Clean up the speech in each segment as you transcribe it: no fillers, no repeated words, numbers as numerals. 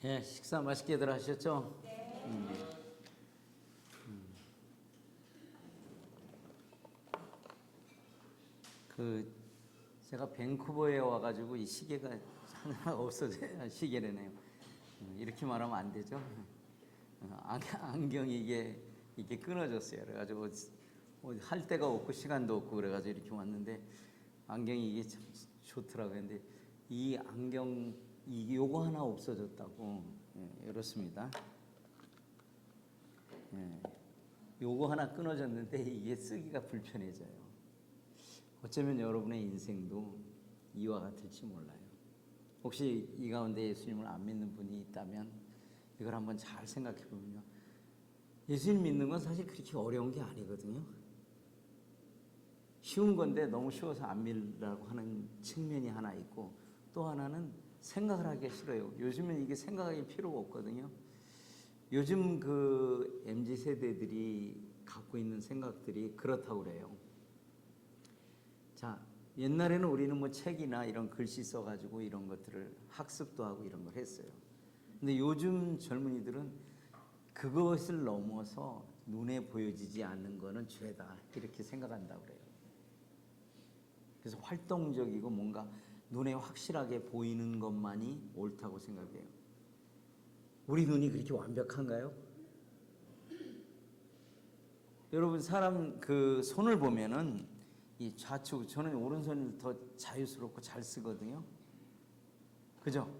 예, 식사 맛있게들 하셨죠? 네. 그 제가 밴쿠버에 와가지고 이 시계가 하나 없어져요. 시계래네요. 이렇게 말하면 안 되죠. 안경이 이게 끊어졌어요. 그래가지고 할 데가 없고 시간도 없고 그래가지고 이렇게 왔는데 안경이 이게 참 좋더라고요. 근데 이 안경 요거 하나 없어졌다고. 예, 이렇습니다. 예, 요거 하나 끊어졌는데 이게 쓰기가 불편해져요. 어쩌면 여러분의 인생도 이와 같을지 몰라요. 혹시 이 가운데 예수님을 안 믿는 분이 있다면 이걸 한번 잘 생각해 보면요. 예수님 믿는 건 사실 그렇게 어려운 게 아니거든요. 쉬운 건데 너무 쉬워서 안 믿으려고 하는 측면이 하나 있고, 또 하나는 생각을 하기 싫어요. 요즘은 이게 생각할 필요가 없거든요. 요즘 그 MZ세대들이 갖고 있는 생각들이 그렇다고 그래요. 자, 옛날에는 우리는 뭐 책이나 이런 글씨 써가지고 이런 것들을 학습도 하고 이런 걸 했어요. 근데 요즘 젊은이들은 그것을 넘어서 눈에 보여지지 않는 거는 죄다, 이렇게 생각한다고 그래요. 그래서 활동적이고 뭔가 눈에 확실하게 보이는 것만이 옳다고 생각해요. 우리 눈이 그렇게 완벽한가요? 여러분, 사람 그 손을 보면은 이 좌측, 저는 오른손이 더 자유스럽고 잘 쓰거든요. 그죠?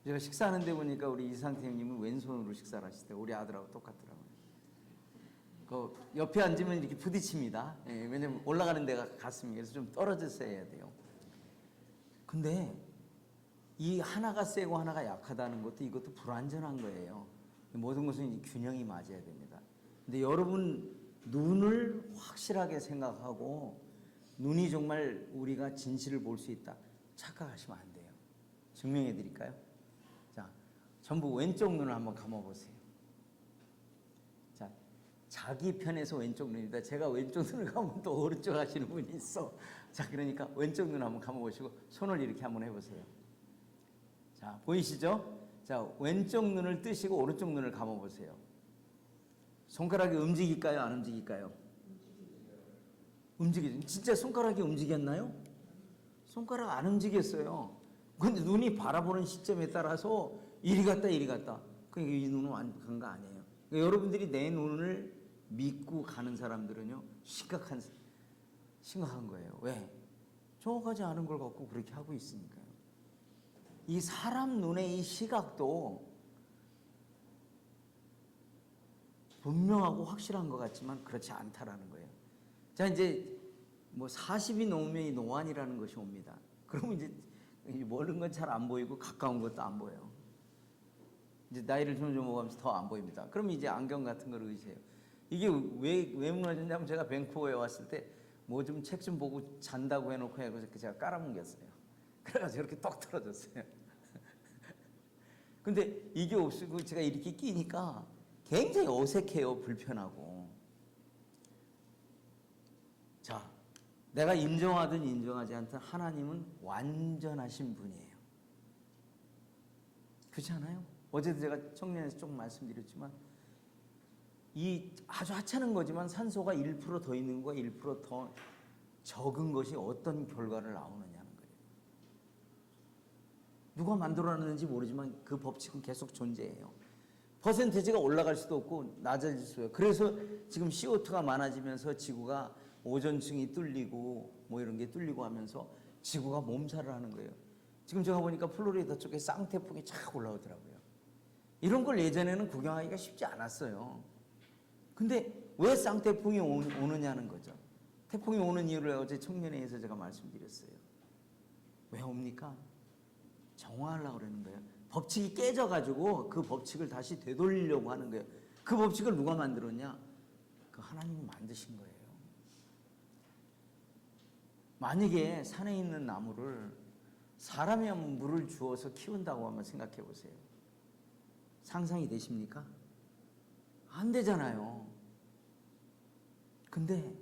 제가 식사하는데 보니까 우리 이상태 형님은 왼손으로 식사를 하시대요. 우리 아들하고 똑같더라고요. 그 옆에 앉으면 이렇게 부딪힙니다. 예, 왜냐면 올라가는 데가 같습니다. 그래서 좀 떨어져서 해야 돼요. 근데 이 하나가 세고 하나가 약하다는 것도 이것도 불완전한 거예요. 모든 것은 균형이 맞아야 됩니다. 근데 여러분 눈을 확실하게 생각하고 눈이 정말 우리가 진실을 볼 수 있다 착각하시면 안 돼요. 증명해 드릴까요? 자, 전부 왼쪽 눈을 한번 감아 보세요. 자, 자기 편에서 왼쪽 눈입니다. 제가 왼쪽 눈을 감으면 또 오른쪽 하시는 분이 있어. 자, 그러니까 왼쪽 눈 한번 감아 보시고 손을 이렇게 한번 해 보세요. 자, 보이시죠? 자, 왼쪽 눈을 뜨시고 오른쪽 눈을 감아 보세요. 손가락이 움직일까요? 안 움직일까요? 움직이죠. 진짜 손가락이 움직였나요? 손가락 안 움직였어요. 근데 눈이 바라보는 시점에 따라서 이리 갔다 이리 갔다. 그러니까 이 눈은 완벽한 거 아니에요. 그러니까 여러분들이 내 눈을 믿고 가는 사람들은요, 심각한 거예요. 왜? 정확하지 않은 걸 갖고 그렇게 하고 있으니까요. 이 사람 눈의 이 시각도 분명하고 확실한 것 같지만 그렇지 않다라는 거예요. 자, 이제 뭐 40이 넘으면 이 노안이라는 것이 옵니다. 그러면 이제 멀은 건 잘 안 보이고 가까운 것도 안 보여요. 이제 나이를 점점 먹으면서 더 안 보입니다. 그럼 이제 안경 같은 걸 의지해요. 이게 왜 무너졌냐면 제가 밴쿠버에 왔을 때 뭐 좀 책 좀 보고 잔다고 해놓고 해서 제가 깔아뭉겼어요. 그래가지고 이렇게 떡 떨어졌어요. 근데 이게 없고 제가 이렇게 끼니까 굉장히 어색해요. 불편하고. 자, 내가 인정하든 인정하지 않든 하나님은 완전하신 분이에요. 그렇지 않아요? 어제도 제가 청년에서 조금 말씀드렸지만 이 아주 하찮은 거지만 산소가 1% 더 있는 거와 1%더 적은 것이 어떤 결과를 나오느냐는 거예요. 누가 만들어놨는지 모르지만 그 법칙은 계속 존재해요. 퍼센티지가 올라갈 수도 없고 낮아질 수도 없어요. 그래서 지금 CO2가 많아지면서 지구가 오존층이 뚫리고 뭐 이런 게 뚫리고 하면서 지구가 몸살을 하는 거예요. 지금 제가 보니까 플로리다 쪽에 쌍태풍이 쫙 올라오더라고요. 이런 걸 예전에는 구경하기가 쉽지 않았어요. 근데 왜 쌍태풍이 오느냐는 거죠. 태풍이 오는 이유를 어제 청년회에서 제가 말씀드렸어요. 왜 옵니까? 정화하려고 그러는 거예요. 법칙이 깨져가지고 그 법칙을 다시 되돌리려고 하는 거예요. 그 법칙을 누가 만들었냐? 그 하나님이 만드신 거예요. 만약에 산에 있는 나무를 사람이 한번 물을 주어서 키운다고 한번 생각해 보세요. 상상이 되십니까? 안 되잖아요. 근데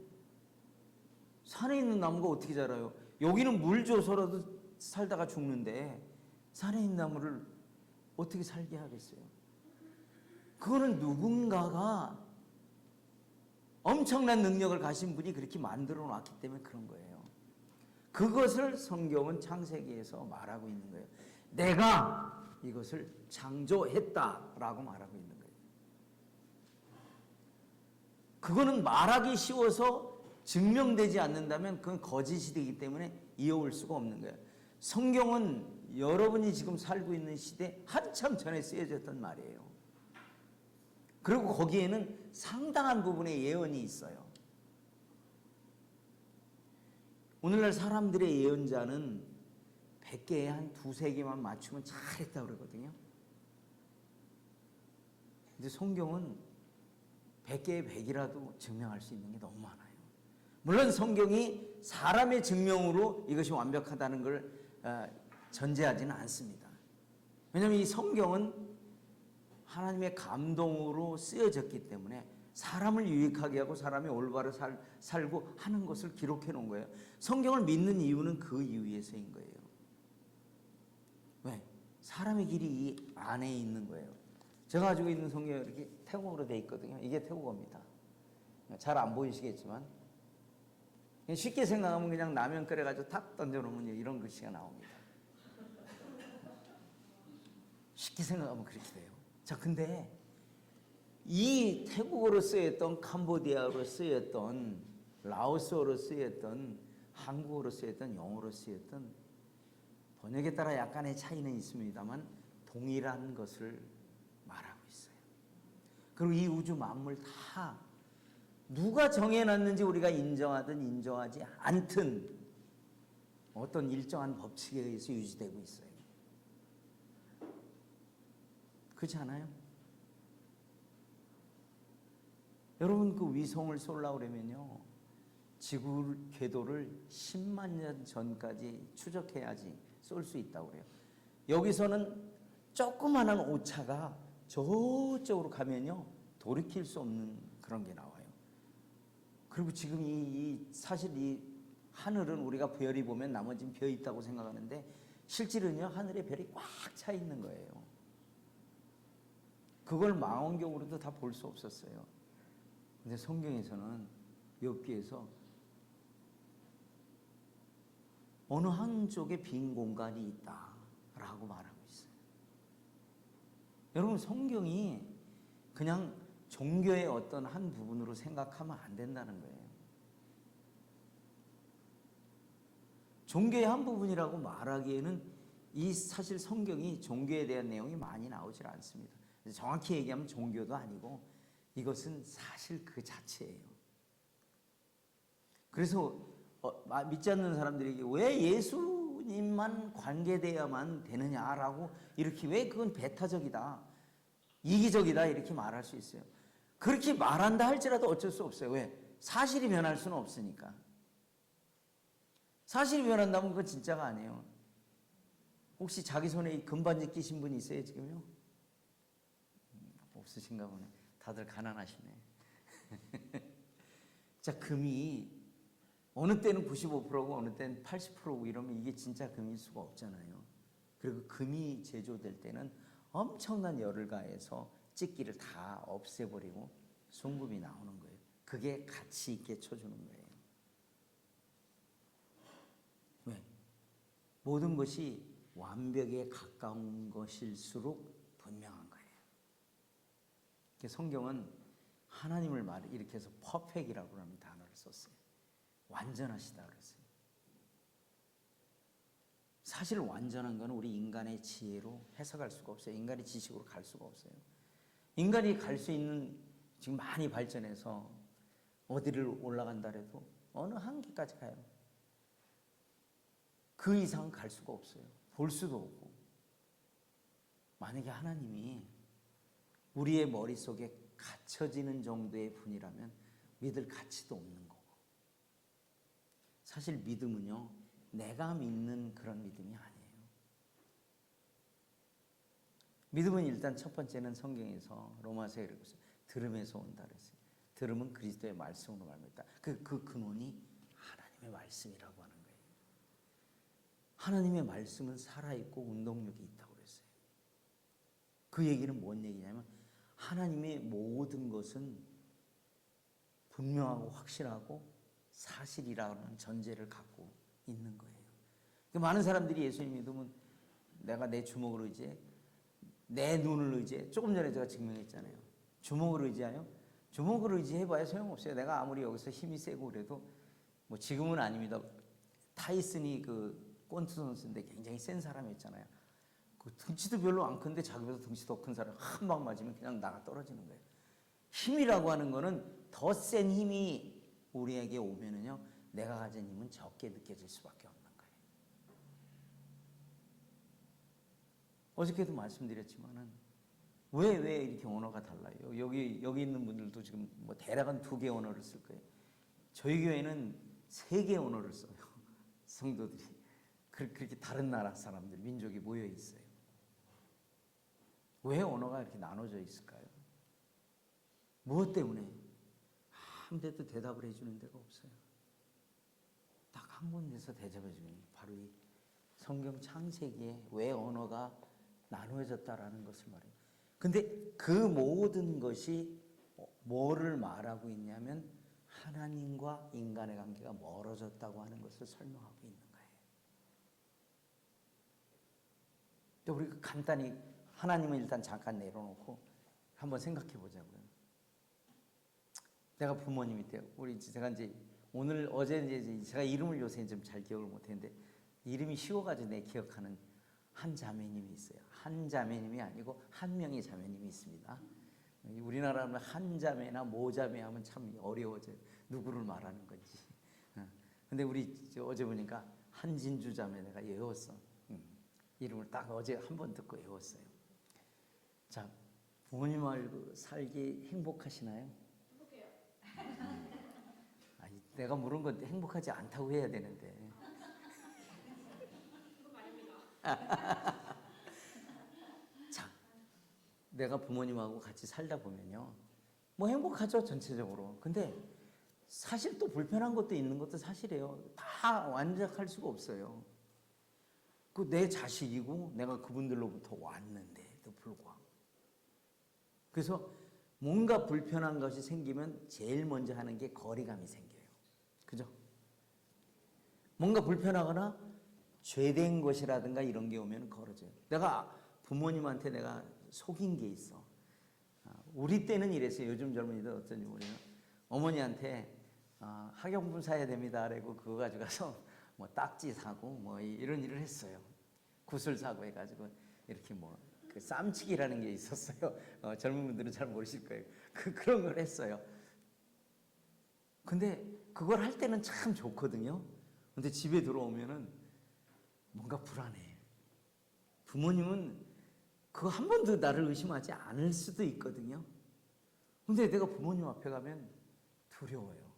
산에 있는 나무가 어떻게 자라요? 여기는 물 줘서라도 살다가 죽는데 산에 있는 나무를 어떻게 살게 하겠어요? 그거는 누군가가 엄청난 능력을 가진 분이 그렇게 만들어 놨기 때문에 그런 거예요. 그것을 성경은 창세기에서 말하고 있는 거예요. 내가 이것을 창조했다라고 말하고 있는 거예요. 그거는 말하기 쉬워서 증명되지 않는다면 그건 거짓이 되기 때문에 이어올 수가 없는 거예요. 성경은 여러분이 지금 살고 있는 시대 한참 전에 쓰여졌던 말이에요. 그리고 거기에는 상당한 부분의 예언이 있어요. 오늘날 사람들의 예언자는 100개에 한 두세 개만 맞추면 잘했다고 그러거든요. 근데 성경은 100개에 100이라도 증명할 수 있는 게 너무 많아요. 물론 성경이 사람의 증명으로 이것이 완벽하다는 걸 전제하지는 않습니다. 왜냐하면 이 성경은 하나님의 감동으로 쓰여졌기 때문에 사람을 유익하게 하고 사람이 올바로 살고 하는 것을 기록해 놓은 거예요. 성경을 믿는 이유는 그 이유에서인 거예요. 왜? 사람의 길이 이 안에 있는 거예요. 제가 가지고 있는 성경이 이렇게 태국어로 되어 있거든요. 이게 태국어입니다. 잘 안 보이시겠지만 쉽게 생각하면 그냥 라면 끓여가지고 탁 던져놓으면 이런 글씨가 나옵니다. 쉽게 생각하면 그렇게 돼요. 자, 근데 이 태국어로 쓰였던, 캄보디아어로 쓰였던, 라오스어로 쓰였던, 한국어로 쓰였던, 영어로 쓰였던 번역에 따라 약간의 차이는 있습니다만 동일한 것을 말하고 있어요. 그리고 이 우주 만물 다 누가 정해놨는지 우리가 인정하든 인정하지 않든 어떤 일정한 법칙에 의해서 유지되고 있어요. 그렇지 않아요? 여러분, 그 위성을 쏠려고 그러면요, 지구 궤도를 10만 년 전까지 추적해야지 쏠 수 있다고 그래요. 여기서는 조그마한 오차가 저쪽으로 가면요 돌이킬 수 없는 그런 게 나와요. 그리고 지금 사실 이 하늘은 우리가 별이 보면 나머지는 별이 있다고 생각하는데 실제로는요 하늘에 별이 꽉 차 있는 거예요. 그걸 망원경으로도 다 볼 수 없었어요. 근데 성경에서는 욥기에서 어느 한쪽에 빈 공간이 있다라고 말하고 있어요. 여러분, 성경이 그냥 종교의 어떤 한 부분으로 생각하면 안 된다는 거예요. 종교의 한 부분이라고 말하기에는 이 사실 성경이 종교에 대한 내용이 많이 나오질 않습니다. 정확히 얘기하면 종교도 아니고 이것은 사실 그 자체예요. 그래서 믿지 않는 사람들에게 왜 예수님만 관계돼야만 되느냐라고 이렇게, 왜 그건 배타적이다, 이기적이다 이렇게 말할 수 있어요. 그렇게 말한다 할지라도 어쩔 수 없어요. 왜? 사실이 변할 수는 없으니까. 사실이 변한다면 그건 진짜가 아니에요. 혹시 자기 손에 이 금반지 끼신 분 있어요 지금요? 없으신가 보네. 다들 가난하시네. 자, 금이 어느 때는 95%고 어느 때는 80%고 이러면 이게 진짜 금일 수가 없잖아요. 그리고 금이 제조될 때는 엄청난 열을 가해서 찌기를 다 없애버리고 순금이 나오는 거예요. 그게 가치 있게 쳐주는 거예요. 왜? 모든 것이 완벽에 가까운 것일수록 분명한 거예요. 성경은 하나님을 이렇게 해서 퍼펙이라고 하는 단어를 썼어요. 완전하시다 그랬어요. 사실 완전한 건 우리 인간의 지혜로 해석할 수가 없어요. 인간의 지식으로 갈 수가 없어요. 인간이 갈 수 있는, 지금 많이 발전해서 어디를 올라간다 해도 어느 한계까지 가요. 그 이상 갈 수가 없어요. 볼 수도 없고. 만약에 하나님이 우리의 머릿속에 갇혀지는 정도의 분이라면 믿을 가치도 없는 거고. 사실 믿음은요, 내가 믿는 그런 믿음이 아니에요. 믿음은 일단 첫 번째는 성경에서 로마서에 이렇게 들음에서 온다 그랬어요. 들음은 그리스도의 말씀으로 말미암다. 그 근원이 하나님의 말씀이라고 하는 거예요. 하나님의 말씀은 살아있고 운동력이 있다고 그랬어요. 그 얘기는 뭔 얘기냐면 하나님의 모든 것은 분명하고 확실하고 사실이라는 전제를 갖고 있는 거예요. 많은 사람들이 예수님 믿으면 내가 내 주먹을 의지해, 내 눈을 의지해. 조금 전에 제가 증명했잖아요. 주먹을 의지하여? 주먹을 의지해봐야 소용없어요. 내가 아무리 여기서 힘이 세고 그래도 뭐 지금은 아닙니다. 타이슨이 그 권투 선수인데 굉장히 센 사람이었잖아요. 그 등치도 별로 안 큰데 자기보다 등치 더 큰 사람 한 방 맞으면 그냥 나가 떨어지는 거예요. 힘이라고 하는 거는 더 센 힘이 우리에게 오면은요, 내가 가진 힘은 적게 느껴질 수밖에 없는 거예요. 어저께도 말씀드렸지만은 왜 이렇게 언어가 달라요? 여기 있는 분들도 지금 뭐 대략은 2개 언어를 쓸 거예요. 저희 교회는 3개 언어를 써요. 성도들이 그렇게 다른 나라 사람들, 민족이 모여 있어요. 왜 언어가 이렇게 나눠져 있을까요? 무엇 때문에? 아무데도 대답을 해주는 데가 없어요. 딱 한 군데서 대접해 주는 게 바로 이 성경 창세기에 왜 언어가 나누어졌다라는 것을 말해요. 근데 그 모든 것이 뭐를 말하고 있냐면 하나님과 인간의 관계가 멀어졌다고 하는 것을 설명하고 있는 거예요. 또 우리가 간단히 하나님은 일단 잠깐 내려놓고 한번 생각해 보자고요. 내가 부모님이 돼요. 제가 이제 어제 이제 제가 이름을 요새 좀 잘 기억을 못했는데 이름이 쉬워가지고 내 기억하는 한 자매님이 있어요. 한 자매님이 아니고 한 명의 자매님이 있습니다. 우리나라는 한 자매나 모자매 하면 참 어려워져요. 누구를 말하는 건지. 근데 우리 어제 보니까 한진주 자매 내가 외웠어. 이름을 딱 어제 한 번 듣고 외웠어요. 자, 부모님 알고 살기 행복하시나요? 행복해요. 아니, 내가 물은 건 행복하지 않다고 해야 되는데. 그거 아닙니다. 자, 내가 부모님하고 같이 살다 보면요, 뭐 행복하죠 전체적으로. 근데 사실 또 불편한 것도 있는 것도 사실이에요. 다 완벽할 수가 없어요. 그 내 자식이고 내가 그분들로부터 왔는데도 불구하고. 그래서 뭔가 불편한 것이 생기면 제일 먼저 하는 게 거리감이 생겨요. 그죠? 뭔가 불편하거나 죄된 것이라든가 이런 게 오면 걸어져요. 내가 부모님한테 내가 속인 게 있어. 우리 때는 이랬어요. 요즘 젊은이들 어떤지 모르겠어요. 어머니한테 학용품 사야 됩니다. 라고 그거 가지고 가서 뭐 딱지 사고 뭐 이런 일을 했어요. 구슬 사고 해가지고 이렇게 뭐 그 쌈치기라는 게 있었어요. 젊은 분들은 잘 모르실 거예요. 그런 걸 했어요. 근데 그걸 할 때는 참 좋거든요. 근데 집에 들어오면은 뭔가 불안해. 부모님은 그거 한 번도 나를 의심하지 않을 수도 있거든요. 근데 내가 부모님 앞에 가면 두려워요.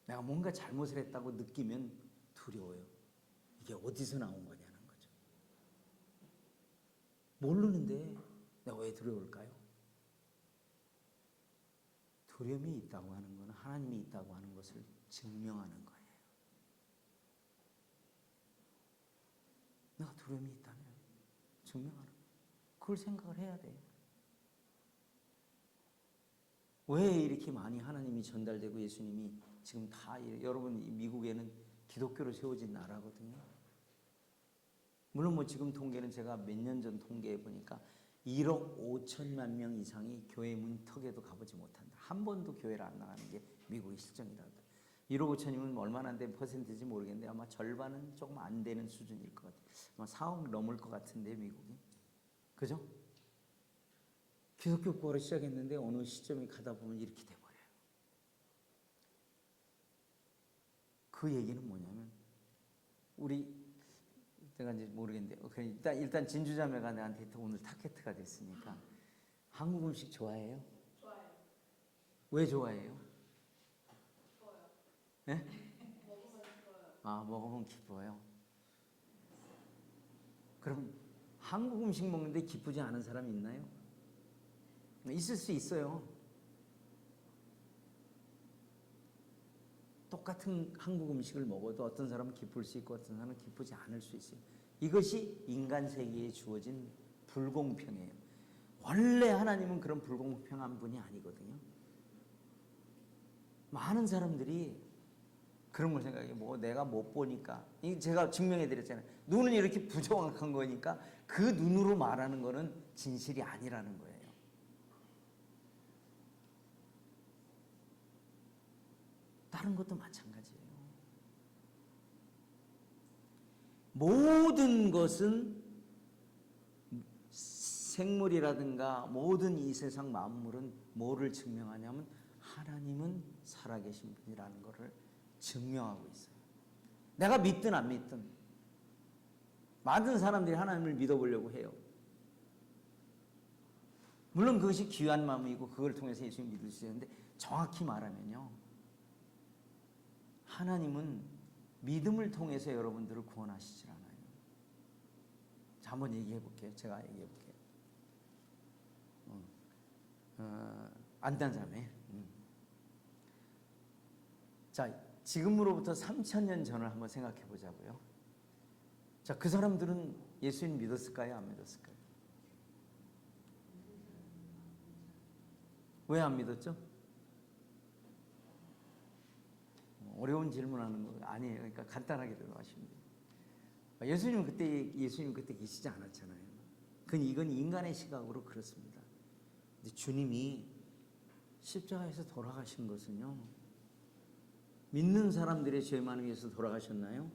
내가 뭔가 잘못을 했다고 느끼면 두려워요. 이게 어디서 나온 거냐는 거죠. 모르는데 내가 왜 두려울까요? 두려움이 있다고 하는 것은 하나님이 있다고 하는 것을 증명하는 거예요. 내가 두려움이 있다면 증명하는 거예요. 그걸 생각을 해야 돼요. 왜 이렇게 많이 하나님이 전달되고 예수님이 지금 다 여러분 미국에는 기독교로 세워진 나라거든요. 물론 뭐 지금 통계는 제가 몇 년 전 통계해 보니까 1억 5천만 명 이상이 교회 문턱에도 가보지 못한다. 한 번도 교회를 안 나가는 게 미국의 실정이라고. 1억 5천이면 얼마나 안 되는 퍼센트인지 모르겠는데 아마 절반은 조금 안 되는 수준일 것 같아요. 아마 4억 넘을 것 같은데 미국이. 그죠? 기독교 국가로 시작했는데 어느 시점이 가다 보면 이렇게 돼버려요. 그 얘기는 뭐냐면 내가 이제 모르겠는데 일단 진주자매가 나한테 오늘 타겟가 됐으니까 한국 음식 좋아해요? 좋아요. 왜 좋아해요? 기뻐요. 네? 먹으면 기뻐요. 먹으면 기뻐요. 그럼 한국 음식 먹는데 기쁘지 않은 사람이 있나요? 있을 수 있어요. 똑같은 한국 음식을 먹어도 어떤 사람은 기쁠 수 있고 어떤 사람은 기쁘지 않을 수 있어요. 이것이 인간 세계에 주어진 불공평이에요. 원래 하나님은 그런 불공평한 분이 아니거든요. 많은 사람들이 그런 걸 생각해요. 뭐 내가 못 보니까. 제가 증명해 드렸잖아요. 눈은 이렇게 부정확한 거니까 그 눈으로 말하는 거는 진실이 아니라는 거예요. 다른 것도 마찬가지예요. 모든 것은 생물이라든가 모든 이 세상 만물은 뭐를 증명하냐면 하나님은 살아계신 분이라는 것을 증명하고 있어요. 내가 믿든 안 믿든 많은 사람들이 하나님을 믿어보려고 해요. 물론 그것이 귀한 마음이고 그걸 통해서 예수님 믿을 수 있는데 정확히 말하면요, 하나님은 믿음을 통해서 여러분들을 구원하시질 않아요. 자, 한번 얘기해 볼게요. 제가 얘기해 볼게요. 안단자매. 자, 지금으로부터 3000년 전을 한번 생각해 보자고요. 자, 그 사람들은 예수님 믿었을까요? 안 믿었을까요? 왜 안 믿었죠? 어려운 질문하는 거 아니에요. 그러니까 간단하게 들어가시면 돼요. 예수님 그때 계시지 않았잖아요. 이건 인간의 시각으로 그렇습니다. 근데 주님이 십자가에서 돌아가신 것은요, 믿는 사람들의 죄만을 위해서 돌아가셨나요?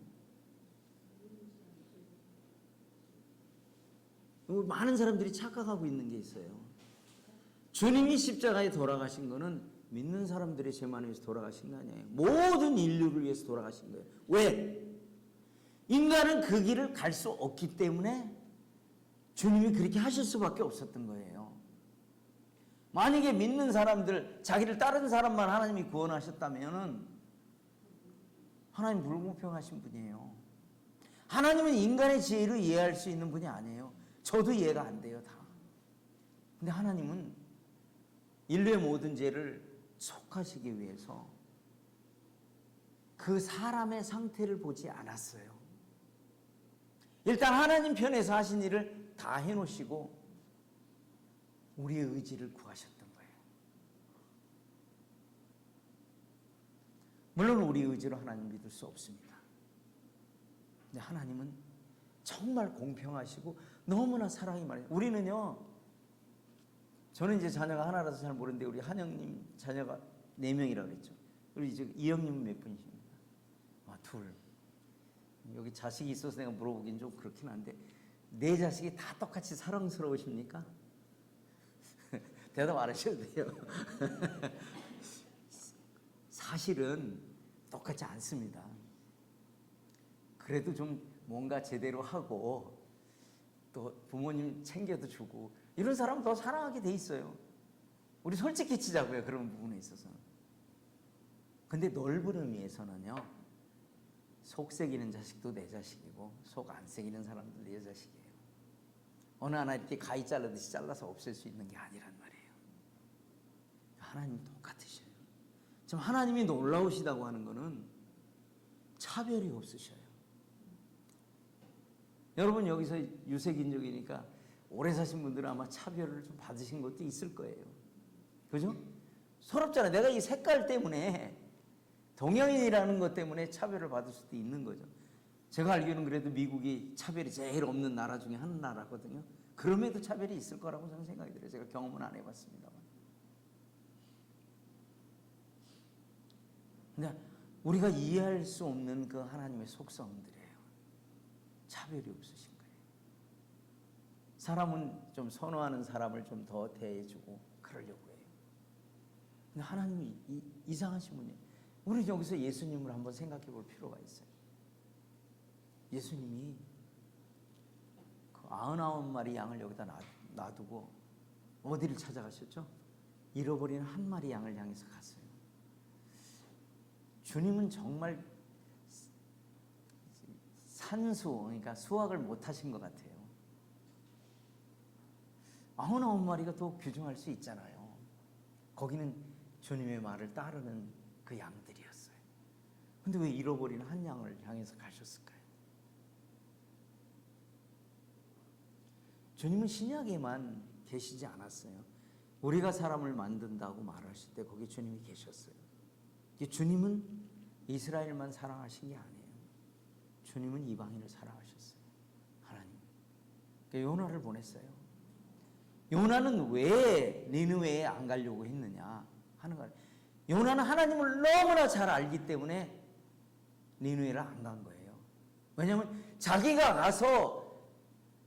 많은 사람들이 착각하고 있는 게 있어요. 주님이 십자가에 돌아가신 거는 믿는 사람들의 죄만을 위해서 돌아가신 거 아니에요. 모든 인류를 위해서 돌아가신 거예요. 왜? 인간은 그 길을 갈 수 없기 때문에 주님이 그렇게 하실 수밖에 없었던 거예요. 만약에 믿는 사람들, 자기를 따른 사람만 하나님이 구원하셨다면 하나님 불공평하신 분이에요. 하나님은 인간의 지혜를 이해할 수 있는 분이 아니에요. 저도 이해가 안 돼요, 다. 근데 하나님은 인류의 모든 죄를 속하시기 위해서 그 사람의 상태를 보지 않았어요. 일단 하나님 편에서 하신 일을 다 해놓으시고 우리의 의지를 구하셨던 거예요. 물론 우리 의지로 하나님 믿을 수 없습니다. 근데 하나님은 정말 공평하시고 너무나 사랑이 많아요. 우리는요, 저는 이제 자녀가 하나라서 잘 모르는데 우리 한영님 자녀가 4명이라고 그랬죠. 우리 이제 이영님은 몇 분이십니까? 둘. 여기 자식이 있어서 내가 물어보긴 좀 그렇긴 한데, 4 자식이 다 똑같이 사랑스러우십니까? 대답 안 하셔도 돼요. 사실은 똑같지 않습니다. 그래도 좀 뭔가 제대로 하고 또 부모님 챙겨도 주고 이런 사람 더 사랑하게 돼 있어요. 우리 솔직히 치자고요, 그런 부분에 있어서는. 근데 넓은 의미에서는요, 속 새기는 자식도 내 자식이고 속 안 새기는 사람도 내 자식이에요. 어느 하나 이렇게 가위 자르듯이 잘라서 없앨 수 있는 게 아니란 말이에요. 하나님 똑같으셔요. 지금 하나님이 놀라우시다고 하는 거는 차별이 없으셔요. 여러분 여기서 유색인종이니까 오래 사신 분들은 아마 차별을 좀 받으신 것도 있을 거예요. 그죠? 서럽잖아요. 내가 이 색깔 때문에, 동양인이라는 것 때문에 차별을 받을 수도 있는 거죠. 제가 알기로는 그래도 미국이 차별이 제일 없는 나라 중에 한 나라거든요. 그럼에도 차별이 있을 거라고 저는 생각이 들어요. 제가 경험은 안 해봤습니다만. 근데 우리가 이해할 수 없는 그 하나님의 속성들이에요. 차별이 없으신 거예요. 사람은 좀 선호하는 사람을 좀 더 대해주고 그러려고 해요. 근데 하나님이 이상하신 분이에요. 우리 여기서 예수님을 한번 생각해 볼 필요가 있어요. 예수님이 그 99마리 양을 여기다 놔두고 어디를 찾아가셨죠? 잃어버린 한 마리 양을 향해서 갔어요. 주님은 정말 그러니까 수학을 못하신 것 같아요. 99마리가 또 규정할 수 있잖아요. 거기는 주님의 말을 따르는 그 양들이었어요. 근데 왜 잃어버린 한 양을 향해서 가셨을까요? 주님은 신약에만 계시지 않았어요. 우리가 사람을 만든다고 말하실 때 거기 주님이 계셨어요. 주님은 이스라엘만 사랑하신 게 아니에요. 주님은 이방인을 사랑하셨어요. 하나님. 그러니까 요나를 보냈어요. 요나는 왜 니느웨에 안 가려고 했느냐 하는 거예요. 요나는 하나님을 너무나 잘 알기 때문에 니느웨를 안 간 거예요. 왜냐하면 자기가 가서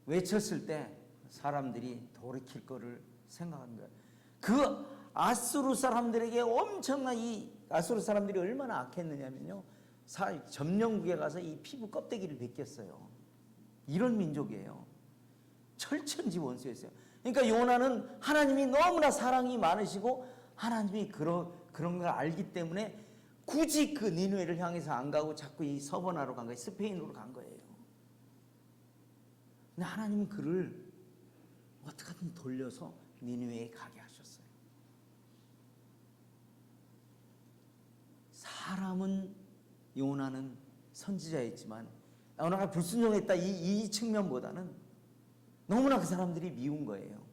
외쳤을 때 사람들이 돌이킬 거를 생각한 거예요. 그 아수르 사람들에게 엄청난 이 아수르 사람들이 얼마나 악했느냐면요. 점령국에 가서 이 피부 껍데기를 벗겼어요. 이런 민족이에요. 철천지 원수였어요. 그러니까 요나는 하나님이 너무나 사랑이 많으시고 하나님이 그런 걸 알기 때문에 굳이 그 니느웨를 향해서 안 가고 자꾸 이 서번화로 간 거예요. 스페인으로 간 거예요. 근데 하나님은 그를 어떻게든 돌려서 니느웨에 가게 하셨어요. 사람은 요나는 선지자였지만 요나가 불순종했다 이 측면보다는 너무나 그 사람들이 미운 거예요.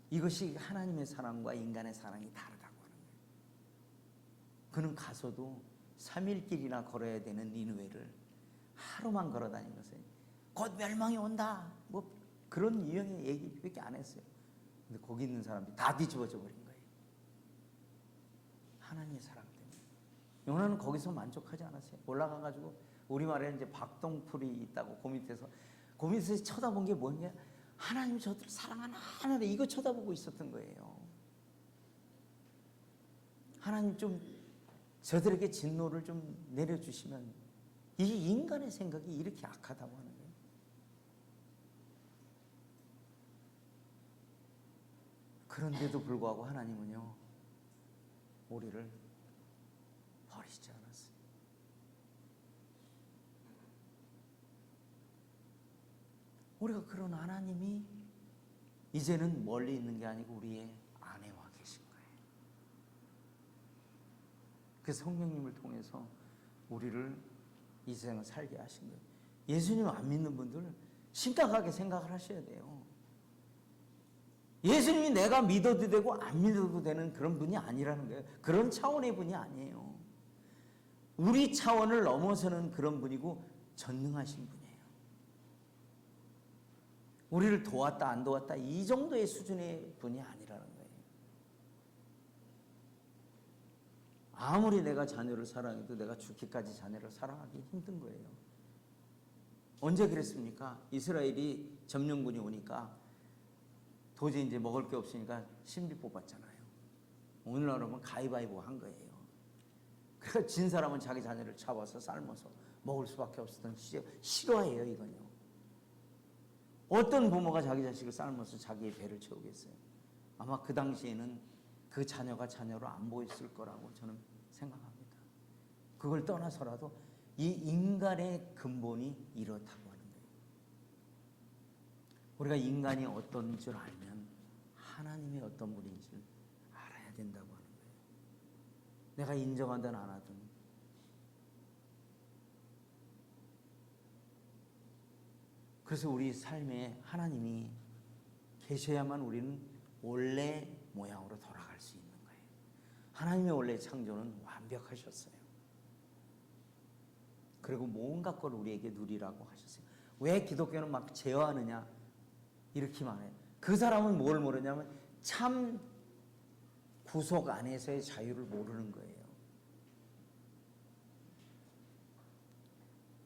이것이 하나님의 사랑과 인간의 사랑이 다르다고 하는 거예요. 그는 가서도 3일길이나 걸어야 되는 니느웨를 하루만 걸어 다니면서 곧 멸망이 온다 뭐 그런 유형의 얘기밖에 안 했어요. 근데 거기 있는 사람들이 다 뒤집어져 버린 거예요. 하나님의 사랑 때문에. 요나는 거기서 만족하지 않았어요. 올라가가지고 우리말에 이제 박동풀이 있다고 그 밑에서 쳐다본 게 뭐냐? 하나님 저들을 사랑하나 이거 쳐다보고 있었던 거예요. 하나님 좀 저들에게 진노를 좀 내려주시면 이 인간의 생각이 이렇게 악하다고 하는 거예요. 그런데도 불구하고 하나님은요 우리를 버리지 않았어요. 우리가 그런 하나님이 이제는 멀리 있는 게 아니고 우리의 안에와 계신 거예요. 그 성령님을 통해서 우리를 이 세상을 살게 하신 거예요. 예수님 안 믿는 분들 심각하게 생각을 하셔야 돼요. 예수님이 내가 믿어도 되고 안 믿어도 되는 그런 분이 아니라는 거예요. 그런 차원의 분이 아니에요. 우리 차원을 넘어서는 그런 분이고 전능하신 분이에요. 우리를 도왔다 안 도왔다 이 정도의 수준의 분이 아니라는 거예요. 아무리 내가 자녀를 사랑해도 내가 죽기까지 자녀를 사랑하기 힘든 거예요. 언제 그랬습니까? 이스라엘이 점령군이 오니까 도저히 이제 먹을 게 없으니까 신비 뽑았잖아요. 오늘날은 가위바위보 한 거예요. 그러니까 진 사람은 자기 자녀를 잡아서 삶아서 먹을 수밖에 없었던 실화예요, 이건요. 어떤 부모가 자기 자식을 삶아서 자기의 배를 채우겠어요? 아마 그 당시에는 그 자녀가 자녀로 안 보였을 거라고 저는 생각합니다. 그걸 떠나서라도 이 인간의 근본이 이렇다고 하는 거예요. 우리가 인간이 어떤 줄 알면 하나님이 어떤 분인지를 알아야 된다고 하는 거예요. 내가 인정하든 안 하든 그래서 우리 삶에 하나님이 계셔야만 우리는 원래 모양으로 돌아갈 수 있는 거예요. 하나님의 원래 창조는 완벽하셨어요. 그리고 온갖 걸 우리에게 누리라고 하셨어요. 왜 기독교는 막 제어하느냐 이렇게 말해요. 그 사람은 뭘 모르냐면 참 구속 안에서의 자유를 모르는 거예요.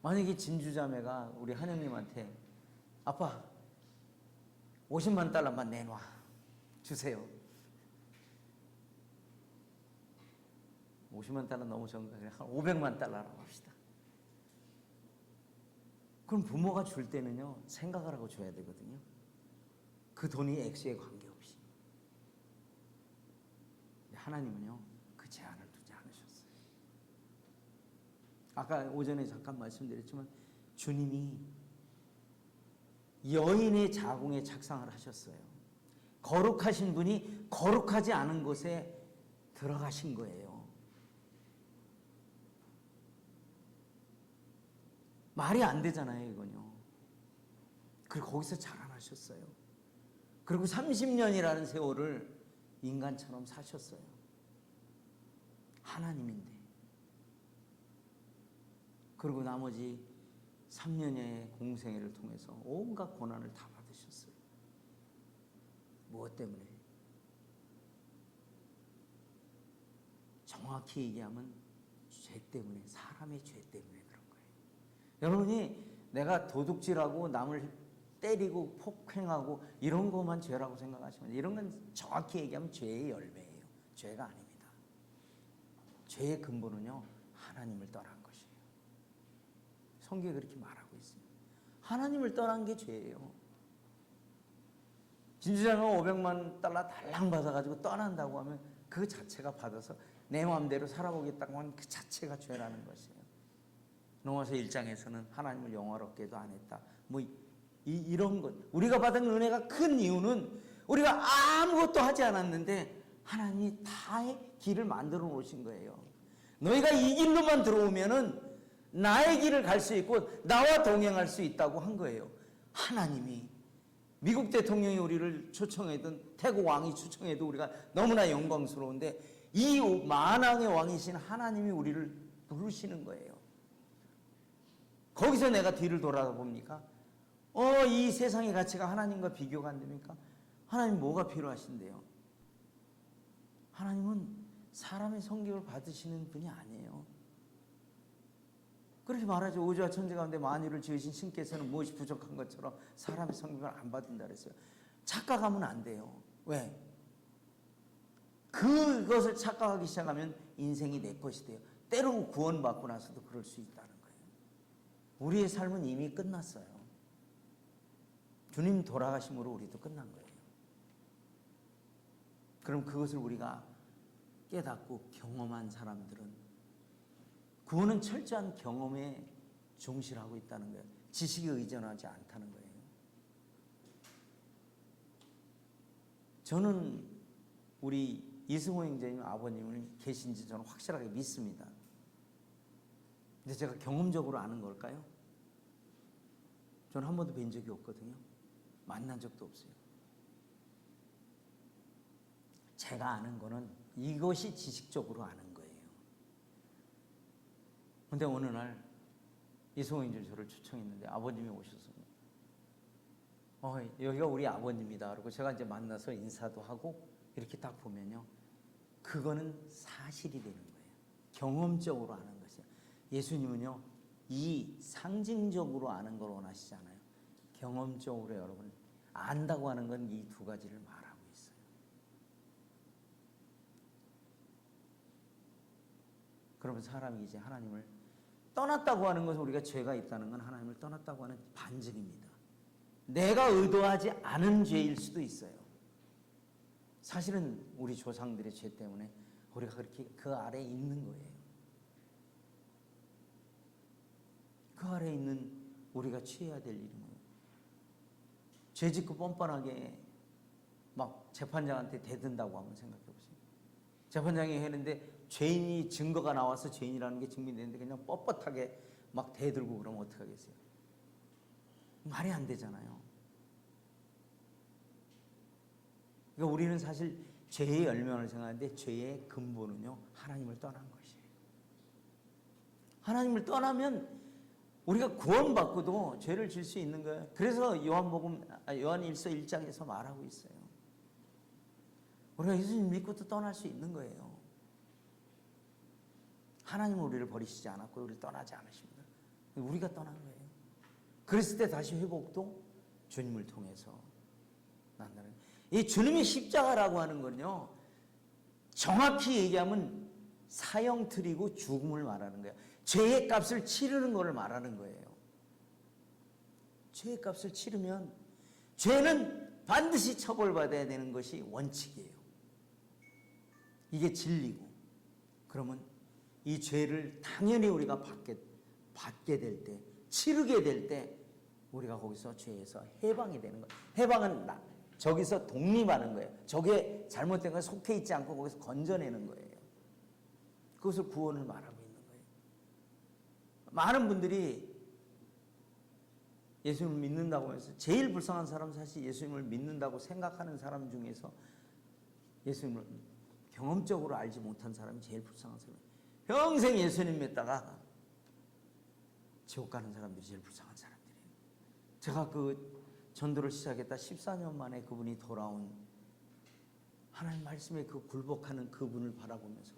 만약에 진주자매가 우리 한영님한테 아빠 50만 달러만 내놔 주세요. 50만 달러 너무 적은 거예요. 한 500만 달러라고 합시다. 그럼 부모가 줄 때는요 생각을 하고 줘야 되거든요. 그 돈이 액수에 관계없이. 하나님은요 그 제한을 두지 않으셨어요. 아까 오전에 잠깐 말씀드렸지만 주님이 여인의 자궁에 착상을 하셨어요. 거룩하신 분이 거룩하지 않은 곳에 들어가신 거예요. 말이 안 되잖아요, 이건요. 그리고 거기서 자라나셨어요. 그리고 30년이라는 세월을 인간처럼 사셨어요. 하나님인데. 그리고 나머지 3년의 공생애를 통해서 온갖 고난을 다 받으셨어요. 무엇 때문에? 정확히 얘기하면 죄 때문에, 사람의 죄 때문에 그런 거예요. 여러분이 내가 도둑질하고 남을 때리고 폭행하고 이런 것만 죄라고 생각하시면 이런 건 정확히 얘기하면 죄의 열매예요. 죄가 아닙니다. 죄의 근본은요, 하나님을 떠난 것이에요. 성경에 그렇게 말하고 있어요. 하나님을 떠난 게 죄예요. 진주장은 500만 달러 달랑 받아가지고 떠난다고 하면 그 자체가 받아서 내 마음대로 살아보겠다고 하는 그 자체가 죄라는 것이에요. 로마서 1장에서는 하나님을 영화롭게도 안 했다. 이런 것. 우리가 받은 은혜가 큰 이유는 우리가 아무것도 하지 않았는데 하나님이 다의 길을 만들어 놓으신 거예요. 너희가 이 길로만 들어오면은 나의 길을 갈 수 있고 나와 동행할 수 있다고 한 거예요. 하나님이 미국 대통령이 우리를 초청해든 태국 왕이 초청해도 우리가 너무나 영광스러운데 이 만왕의 왕이신 하나님이 우리를 부르시는 거예요. 거기서 내가 뒤를 돌아봅니까? 이 세상의 가치가 하나님과 비교가 안 됩니까? 하나님 뭐가 필요하신데요? 하나님은 사람의 성격을 받으시는 분이 아니에요. 그렇게 말하죠. 우주와 천지 가운데 만유를 지으신 신께서는 무엇이 부족한 것처럼 사람의 성격을 안 받는다 그랬어요. 착각하면 안 돼요. 왜? 그것을 착각하기 시작하면 인생이 내 것이 돼요. 때로 구원받고 나서도 그럴 수 있다는 거예요. 우리의 삶은 이미 끝났어요. 주님 돌아가심으로 우리도 끝난 거예요. 그럼 그것을 우리가 깨닫고 경험한 사람들은 구원은 철저한 경험에 중시하고 있다는 거예요. 지식에 의존하지 않다는 거예요. 저는 우리 이승호 형제님 아버님을 계신지 저는 확실하게 믿습니다. 근데 제가 경험적으로 아는 걸까요? 저는 한 번도 뵌 적이 없거든요. 만난 적도 없어요. 제가 아는 거는 이것이 지식적으로 아는 거예요. 근데 어느 날 이승호 형제님 저를 초청했는데 아버님이 오셔서 여기가 우리 아버님이다. 그러고 제가 이제 만나서 인사도 하고 이렇게 딱 보면요. 그거는 사실이 되는 거예요. 경험적으로 아는 것이에요. 예수님은요. 이 상징적으로 아는 걸 원하시잖아요. 경험적으로 여러분 안다고 하는 건 이 두 가지를 말하고 있어요. 그러면 사람이 이제 하나님을 떠났다고 하는 것은 우리가 죄가 있다는 건 하나님을 떠났다고 하는 반증입니다. 내가 의도하지 않은 죄일 수도 있어요. 사실은 우리 조상들의 죄 때문에 우리가 그렇게 그 아래에 있는 거예요. 그 아래에 있는 우리가 취해야 될 일인 거예요. 죄 짓고 뻔뻔하게 막 재판장한테 대든다고 한번 생각해 보세요. 재판장이 했는데 죄인이 증거가 나와서 죄인이라는 게 증명되는데 그냥 뻣뻣하게 막 대들고 그러면 어떡하겠어요? 말이 안 되잖아요. 그러니까 우리는 사실 죄의 열매를 생각하는데 죄의 근본은요 하나님을 떠난 것이에요. 하나님을 떠나면 우리가 구원받고도 죄를 질 수 있는 거예요. 그래서 요한일서 1장에서 말하고 있어요. 우리가 예수님 믿고도 떠날 수 있는 거예요. 하나님은 우리를 버리시지 않았고 우리를 떠나지 않으십니다. 우리가 떠난 거예요. 그랬을 때 다시 회복도 주님을 통해서 난다는 거예요. 이 주님의 십자가라고 하는 건요 정확히 얘기하면 사형틀이고 죽음을 말하는 거예요. 죄의 값을 치르는 것을 말하는 거예요. 죄의 값을 치르면 죄는 반드시 처벌받아야 되는 것이 원칙이에요. 이게 진리고 그러면 이 죄를 당연히 우리가 받게 될 때, 치르게 될 때 우리가 거기서 죄에서 해방이 되는 거예요. 해방은 저기서 독립하는 거예요. 저게 잘못된 것에 속해 있지 않고 거기서 건져내는 거예요. 그것을 구원을 말하고 있는 거예요. 많은 분들이 예수님을 믿는다고 해서 제일 불쌍한 사람은 사실 예수님을 믿는다고 생각하는 사람 중에서 예수님을 경험적으로 알지 못한 사람이 제일 불쌍한 사람이에요. 평생 예수님 믿다가 지옥 가는 사람들이 제일 불쌍한 사람들이에요. 제가 그 전도를 시작했다 14년 만에 그분이 돌아온 하나님 말씀에 그 굴복하는 그분을 바라보면서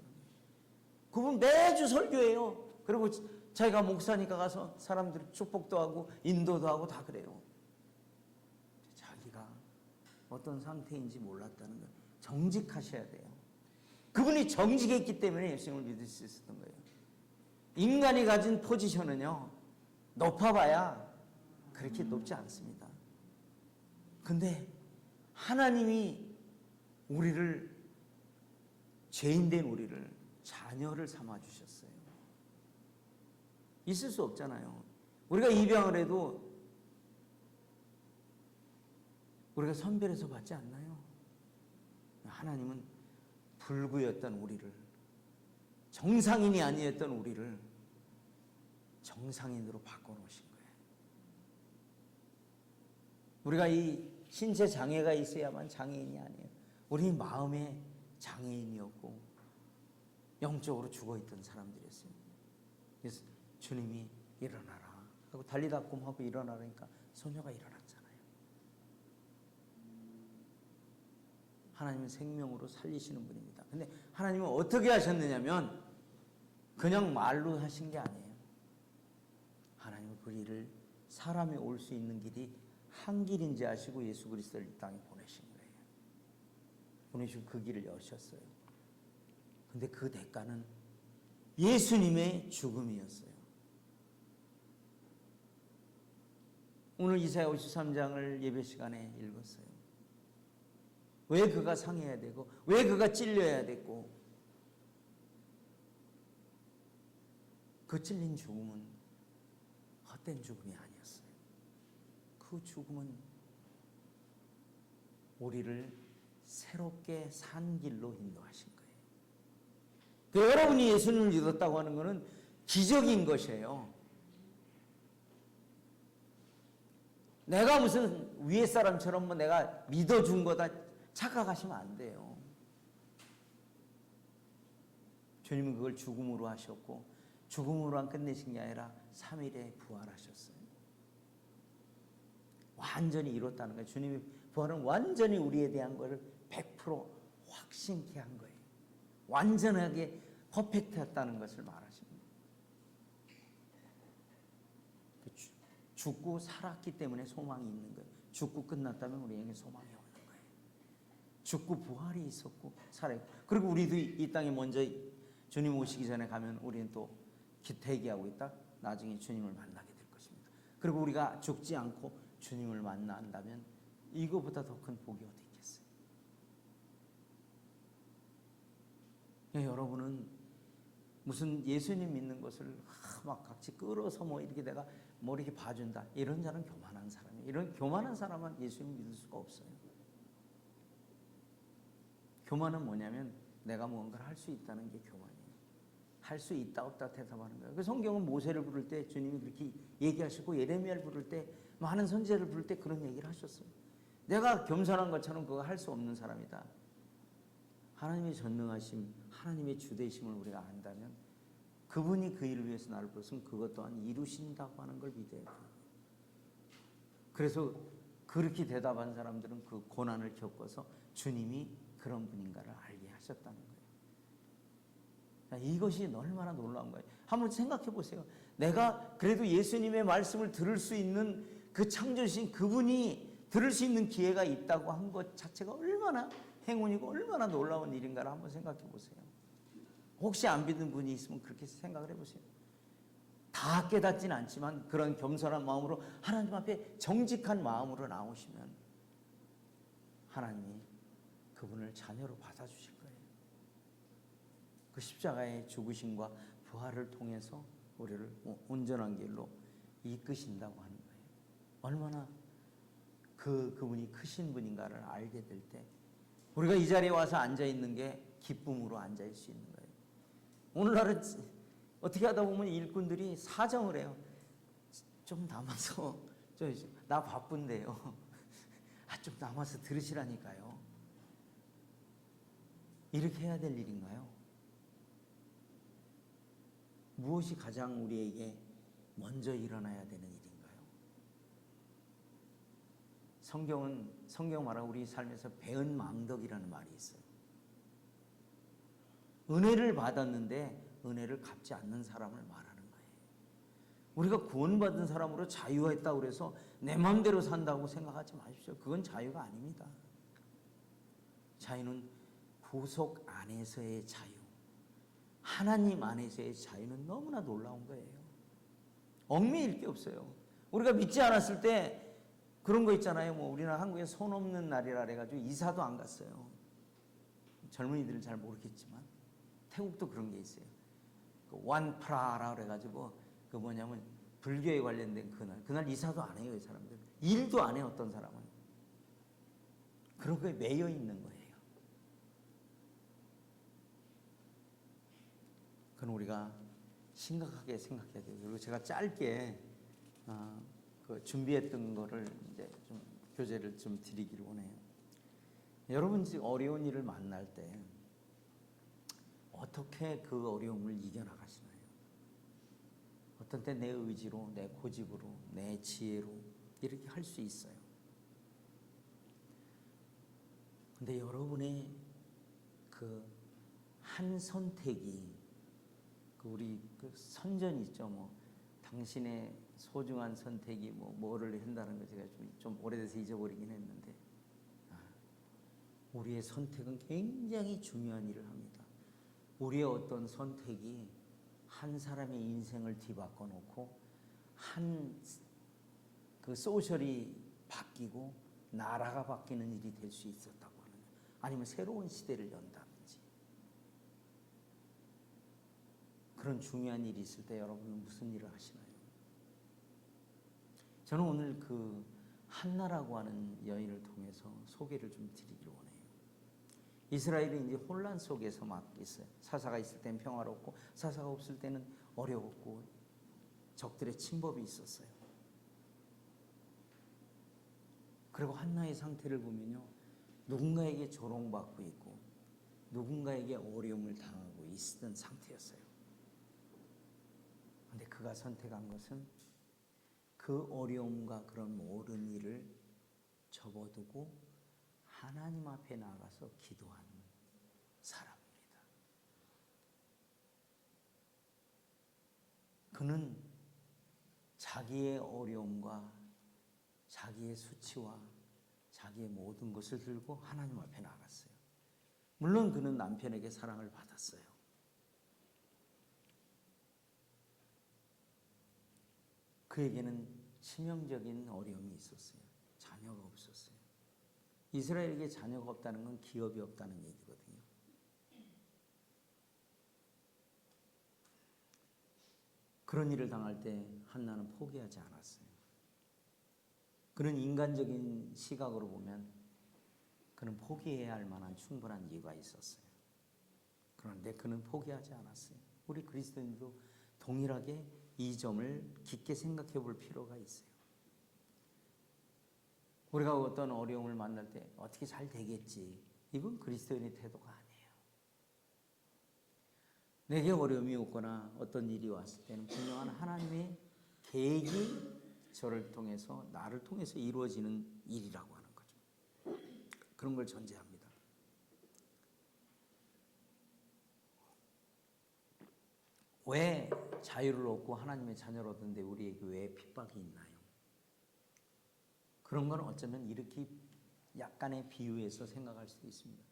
그분 매주 설교해요. 그리고 자기가 목사니까 가서 사람들 축복도 하고 인도도 하고 다 그래요. 자기가 어떤 상태인지 몰랐다는 거예요. 정직하셔야 돼요. 그분이 정직했기 때문에 예수님을 믿을 수 있었던 거예요. 인간이 가진 포지션은요, 높아봐야 그렇게 높지 않습니다. 근데 하나님이 우리를, 죄인된 우리를 자녀를 삼아주셨어요. 있을 수 없잖아요. 우리가 입양을 해도 우리가 선별해서 받지 않나요? 하나님은 불구였던 우리를, 정상인이 아니었던 우리를 정상인으로 바꿔놓으신 거예요. 우리가 이 신체 장애가 있어야만 장애인이 아니에요. 우리 마음의 장애인이었고 영적으로 죽어있던 사람들이었어요. 그래서 주님이 일어나라 하고 달리다꿈 하고 일어나라니까 소녀가 일어났잖아요. 하나님은 생명으로 살리시는 분입니다. 근데 하나님은 어떻게 하셨느냐면 그냥 말로 하신 게 아니에요. 하나님은 그 일을, 사람이 올 수 있는 길이 한 길인지 아시고 예수 그리스도를 이 땅에 보내신 거예요. 보내시고 그 길을 여셨어요. 근데 그 대가는 예수님의 죽음이었어요. 오늘 이사야 53장을 예배 시간에 읽었어요. 왜 그가 상해야 되고 왜 그가 찔려야 됐고, 그 찔린 죽음은 헛된 죽음이 아니었어요. 그 죽음은 우리를 새롭게 산 길로 인도하신 거예요. 여러분이 예수님을 믿었다고 하는 것은 기적인 것이에요. 내가 무슨 위에 사람처럼 뭐 내가 믿어준 거다 착각하시면 안 돼요. 주님은 그걸 죽음으로 하셨고 죽음으로만 끝내신 게 아니라 3일에 부활하셨어요. 완전히 이뤘다는 거예요. 주님의 부활은 완전히 우리에 대한 것을 100% 확신케 한 거예요. 완전하게 퍼펙트했다는 것을 말하십니다. 죽고 살았기 때문에 소망이 있는 거예요. 죽고 끝났다면 우리에게 소망이 없는 거예요. 죽고 부활이 있었고 살아있고, 그리고 우리도 이 땅에 먼저 주님 오시기 전에 가면 우리는 또 대기하고 있다. 나중에 주님을 만나게 될 것입니다. 그리고 우리가 죽지 않고 주님을 만난다면 이거보다 더 큰 복이 어디 있겠어요? 여러분은 무슨 예수님 믿는 것을 막 같이 끌어서 뭐 이렇게 내가 뭐 이렇게 봐준다, 이런 자는 교만한 사람이에요. 이런 교만한 사람은 예수님 믿을 수가 없어요. 교만은 뭐냐면 내가 무언가를 할 수 있다는 게 교만이에요. 할 수 있다 없다 대답하는 거예요. 그 성경은 모세를 부를 때 주님이 그렇게 얘기하시고 예레미야를 부를 때, 많은 선지자를 부를 때 그런 얘기를 하셨어요. 내가 겸손한 것처럼 그거 할 수 없는 사람이다. 하나님의 전능하심, 하나님의 주되심을 우리가 안다면 그분이 그 일을 위해서 나를 불렀으면 그것 또한 이루신다고 하는 걸 믿어야 돼요. 그래서 그렇게 대답한 사람들은 그 고난을 겪어서 주님이 그런 분인가를 알게 하셨다는 거예요. 이것이 얼마나 놀라운 거예요. 한번 생각해 보세요. 내가 그래도 예수님의 말씀을 들을 수 있는 그 창조신 그분이 들을 수 있는 기회가 있다고 한 것 자체가 얼마나 행운이고 얼마나 놀라운 일인가를 한번 생각해 보세요. 혹시 안 믿는 분이 있으면 그렇게 생각을 해보세요. 다 깨닫진 않지만 그런 겸손한 마음으로 하나님 앞에 정직한 마음으로 나오시면 하나님이 그분을 자녀로 받아주실 거예요. 그 십자가의 죽으심과 부활을 통해서 우리를 온전한 길로 이끄신다고 하는 거예요. 얼마나 그분이 크신 분인가를 알게 될 때 우리가 이 자리에 와서 앉아있는 게 기쁨으로 앉아있을 수 있는 거예요. 오늘날은 어떻게 하다 보면 일꾼들이 사정을 해요. 좀 남아서 나 바쁜데요. 좀 남아서 들으시라니까요. 이렇게 해야 될 일인가요? 무엇이 가장 우리에게 먼저 일어나야 되는 일인가요? 성경 말하는 우리 삶에서 배은 망덕이라는 말이 있어요. 은혜를 받았는데 은혜를 갚지 않는 사람을 말하는 거예요. 우리가 구원받은 사람으로 자유했다고 그래서 내 마음대로 산다고 생각하지 마십시오. 그건 자유가 아닙니다. 자유는 구속 안에서의 자유, 하나님 안에서의 자유는 너무나 놀라운 거예요. 얽매일 게 없어요. 우리가 믿지 않았을 때 그런 거 있잖아요. 뭐 우리나라 한국에 손 없는 날이라 그래가지고 이사도 안 갔어요. 젊은이들은 잘 모르겠지만 태국도 그런 게 있어요. 그 완프라라 그래가지고 그 뭐냐면 불교에 관련된 그날 이사도 안 해요. 이 사람들 일도 안 해요. 어떤 사람은 그런 거에 매여 있는 거예요. 그건 우리가 심각하게 생각해야 돼요. 그리고 제가 짧게 그 준비했던 거를 이제 좀 교재를 좀 드리기를 원해요. 여러분 지금 어려운 일을 만날 때 어떻게 그 어려움을 이겨나가시나요? 어떤 때 내 의지로, 내 고집으로, 내 지혜로 이렇게 할 수 있어요. 근데 여러분의 그 한 선택이 우리 그 선전 있죠. 뭐 당신의 소중한 선택이 뭐를 한다는 거 제가 좀 오래돼서 잊어버리긴 했는데 우리의 선택은 굉장히 중요한 일을 합니다. 우리의 어떤 선택이 한 사람의 인생을 뒤바꿔 놓고 한 그 소셜이 바뀌고 나라가 바뀌는 일이 될 수 있었다고 하는 거예요. 아니면 새로운 시대를 연다든지 그런 중요한 일이 있을 때 여러분은 무슨 일을 하시나요? 저는 오늘 그 한나라고 하는 여인을 통해서 소개를 좀 드리기를 원해요. 이스라엘이 이제 혼란 속에서 막 있어요. 사사가 있을 때는 평화롭고 사사가 없을 때는 어려웠고 적들의 침범이 있었어요. 그리고 한나의 상태를 보면요, 누군가에게 조롱받고 있고 누군가에게 어려움을 당하고 있던 상태였어요. 그런데 그가 선택한 것은 그 어려움과 그런 모든 일을 접어두고 하나님 앞에 나가서 기도하는 사람입니다. 그는 자기의 어려움과 자기의 수치와 자기의 모든 것을 들고 하나님 앞에 나갔어요. 물론 그는 남편에게 사랑을 받았어요. 그에게는 치명적인 어려움이 있었어요. 자녀가 없었어요. 이스라엘에게 자녀가 없다는 건 기업이 없다는 얘기거든요. 그런 일을 당할 때 한나는 포기하지 않았어요. 그는 인간적인 시각으로 보면 그는 포기해야 할 만한 충분한 이유가 있었어요. 그런데 그는 포기하지 않았어요. 우리 그리스도인도 동일하게 이 점을 깊게 생각해 볼 필요가 있어요. 우리가 어떤 어려움을 만날 때 어떻게 잘 되겠지, 이건 그리스도인의 태도가 아니에요. 내게 어려움이 오거나 어떤 일이 왔을 때는 분명한 하나님의 계획이 저를 통해서, 나를 통해서 이루어지는 일이라고 하는 거죠. 그런 걸 전제합니다. 왜 자유를 얻고 하나님의 자녀를 얻는데 우리에게 왜 핍박이 있나요? 그런 건 어쩌면 이렇게 약간의 비유해서 생각할 수도 있습니다.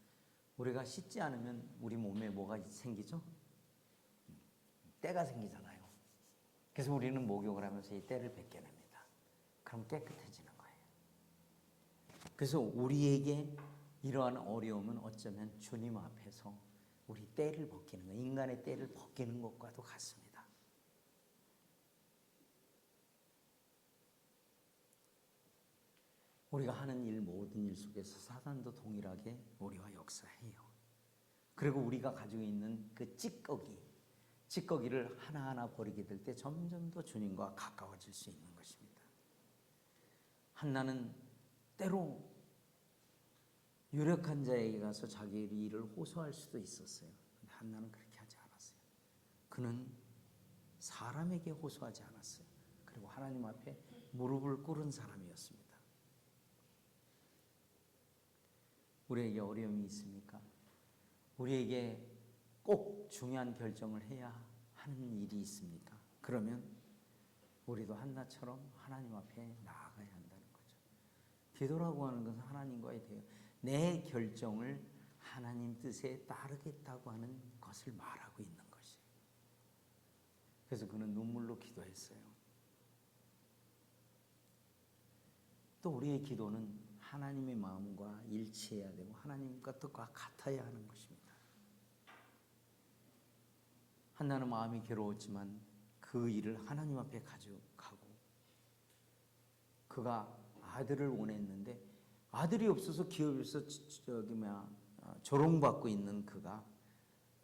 우리가 씻지 않으면 우리 몸에 뭐가 생기죠? 때가 생기잖아요. 그래서 우리는 목욕을 하면서 이 때를 벗겨냅니다. 그럼 깨끗해지는 거예요. 그래서 우리에게 이러한 어려움은 어쩌면 주님 앞에서 우리 때를 벗기는 거, 인간의 때를 벗기는 것과도 같습니다. 우리가 하는 일, 모든 일 속에서 사단도 동일하게 우리와 역사해요. 그리고 우리가 가지고 있는 그 찌꺼기를 하나하나 버리게 될 때 점점 더 주님과 가까워질 수 있는 것입니다. 한나는 때로 유력한 자에게 가서 자기의 일을 호소할 수도 있었어요. 근데 한나는 그렇게 하지 않았어요. 그는 사람에게 호소하지 않았어요. 그리고 하나님 앞에 무릎을 꿇은 사람이었습니다. 우리에게 어려움이 있습니까? 우리에게 꼭 중요한 결정을 해야 하는 일이 있습니까? 그러면 우리도 한나처럼 하나님 앞에 나아가야 한다는 거죠. 기도라고 하는 것은 하나님과의 대화, 내 결정을 하나님 뜻에 따르겠다고 하는 것을 말하고 있는 것이에요. 그래서 그는 눈물로 기도했어요. 또 우리의 기도는 하나님의 마음과 일치해야 되고 하나님과 뜻과 같아야 하는 것입니다. 한나는 마음이 괴로웠지만 그 일을 하나님 앞에 가져가고, 그가 아들을 원했는데 아들이 없어서 기업에서 조롱받고 있는 그가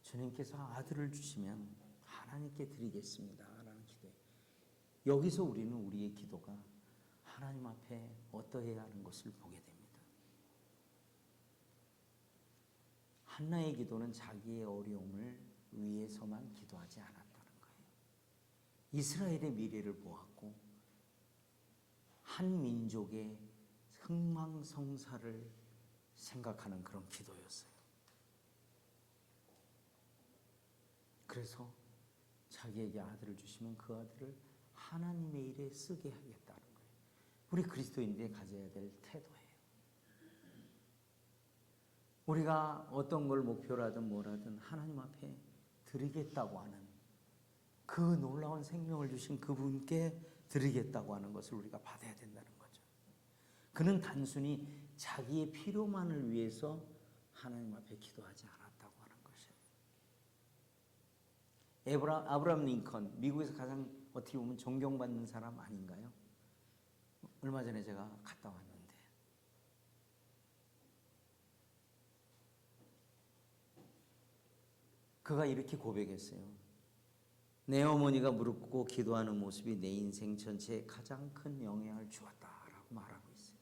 주님께서 아들을 주시면 하나님께 드리겠습니다 라는 기도예요. 여기서 우리는 우리의 기도가 하나님 앞에 어떠해야 하는 것을 보게 됩니다. 한나의 기도는 자기의 어려움을 위해서만 기도하지 않았다는 거예요. 이스라엘의 미래를 보았고 한 민족의 흥망성사를 생각하는 그런 기도였어요. 그래서 자기에게 아들을 주시면 그 아들을 하나님의 일에 쓰게 하겠다는 거예요. 우리 그리스도인들이 가져야 될 태도예요. 우리가 어떤 걸 목표로 하든 뭘 하든 하나님 앞에 드리겠다고 하는, 그 놀라운 생명을 주신 그분께 드리겠다고 하는 것을 우리가 받아야 된다는 거죠. 그는 단순히 자기의 필요만을 위해서 하나님 앞에 기도하지 않았다고 하는 것이에요. 아브라함 링컨, 미국에서 가장 어떻게 보면 존경받는 사람 아닌가요? 얼마 전에 제가 갔다 왔는데 그가 이렇게 고백했어요. 내 어머니가 무릎 꿇고 기도하는 모습이 내 인생 전체에 가장 큰 영향을 주었다라고 말하고 있어요.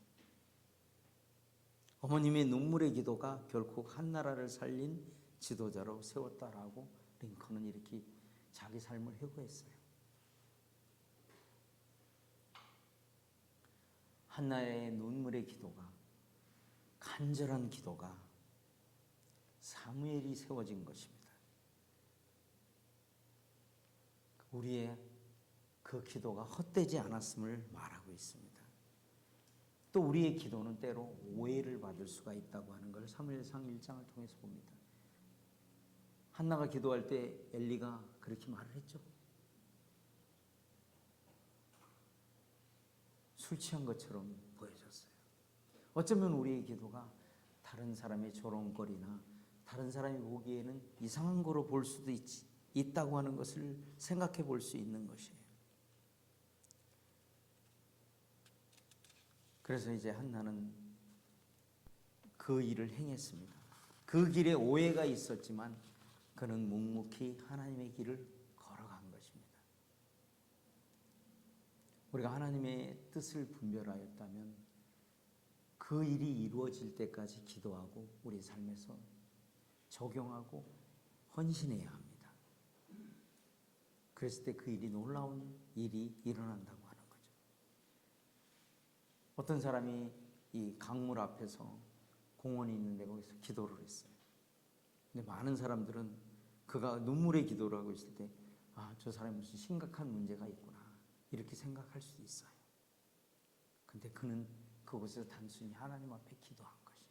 어머님의 눈물의 기도가 결코 한 나라를 살린 지도자로 세웠다라고 링컨은 이렇게 자기 삶을 회고했어요. 한나의 눈물의 기도가, 간절한 기도가 사무엘이 세워진 것입니다. 우리의 그 기도가 헛되지 않았음을 말하고 있습니다. 또 우리의 기도는 때로 오해를 받을 수가 있다고 하는 걸 사무엘상 1장을 통해서 봅니다. 한나가 기도할 때 엘리가 그렇게 말을 했죠. 술 취한 것처럼 보여졌어요. 어쩌면 우리의 기도가 다른 사람의 조롱거리나 다른 사람이 보기에는 이상한 거로 볼 수도 있다고 하는 것을 생각해 볼 수 있는 것이에요. 그래서 이제 한나는 그 일을 행했습니다. 그 길에 오해가 있었지만 그는 묵묵히 하나님의 길을 걸어간 것입니다. 우리가 하나님의 뜻을 분별하였다면 그 일이 이루어질 때까지 기도하고 우리 삶에서 적용하고 헌신해야 합니다. 그랬을 때 그 일이 놀라운 일이 일어난다고 하는 거죠. 어떤 사람이 이 강물 앞에서 공원이 있는데 거기서 기도를 했어요. 근데 많은 사람들은 그가 눈물의 기도를 하고 있을 때 저 사람이 무슨 심각한 문제가 있구나 이렇게 생각할 수도 있어요. 근데 그는 그곳에서 단순히 하나님 앞에 기도한 것이.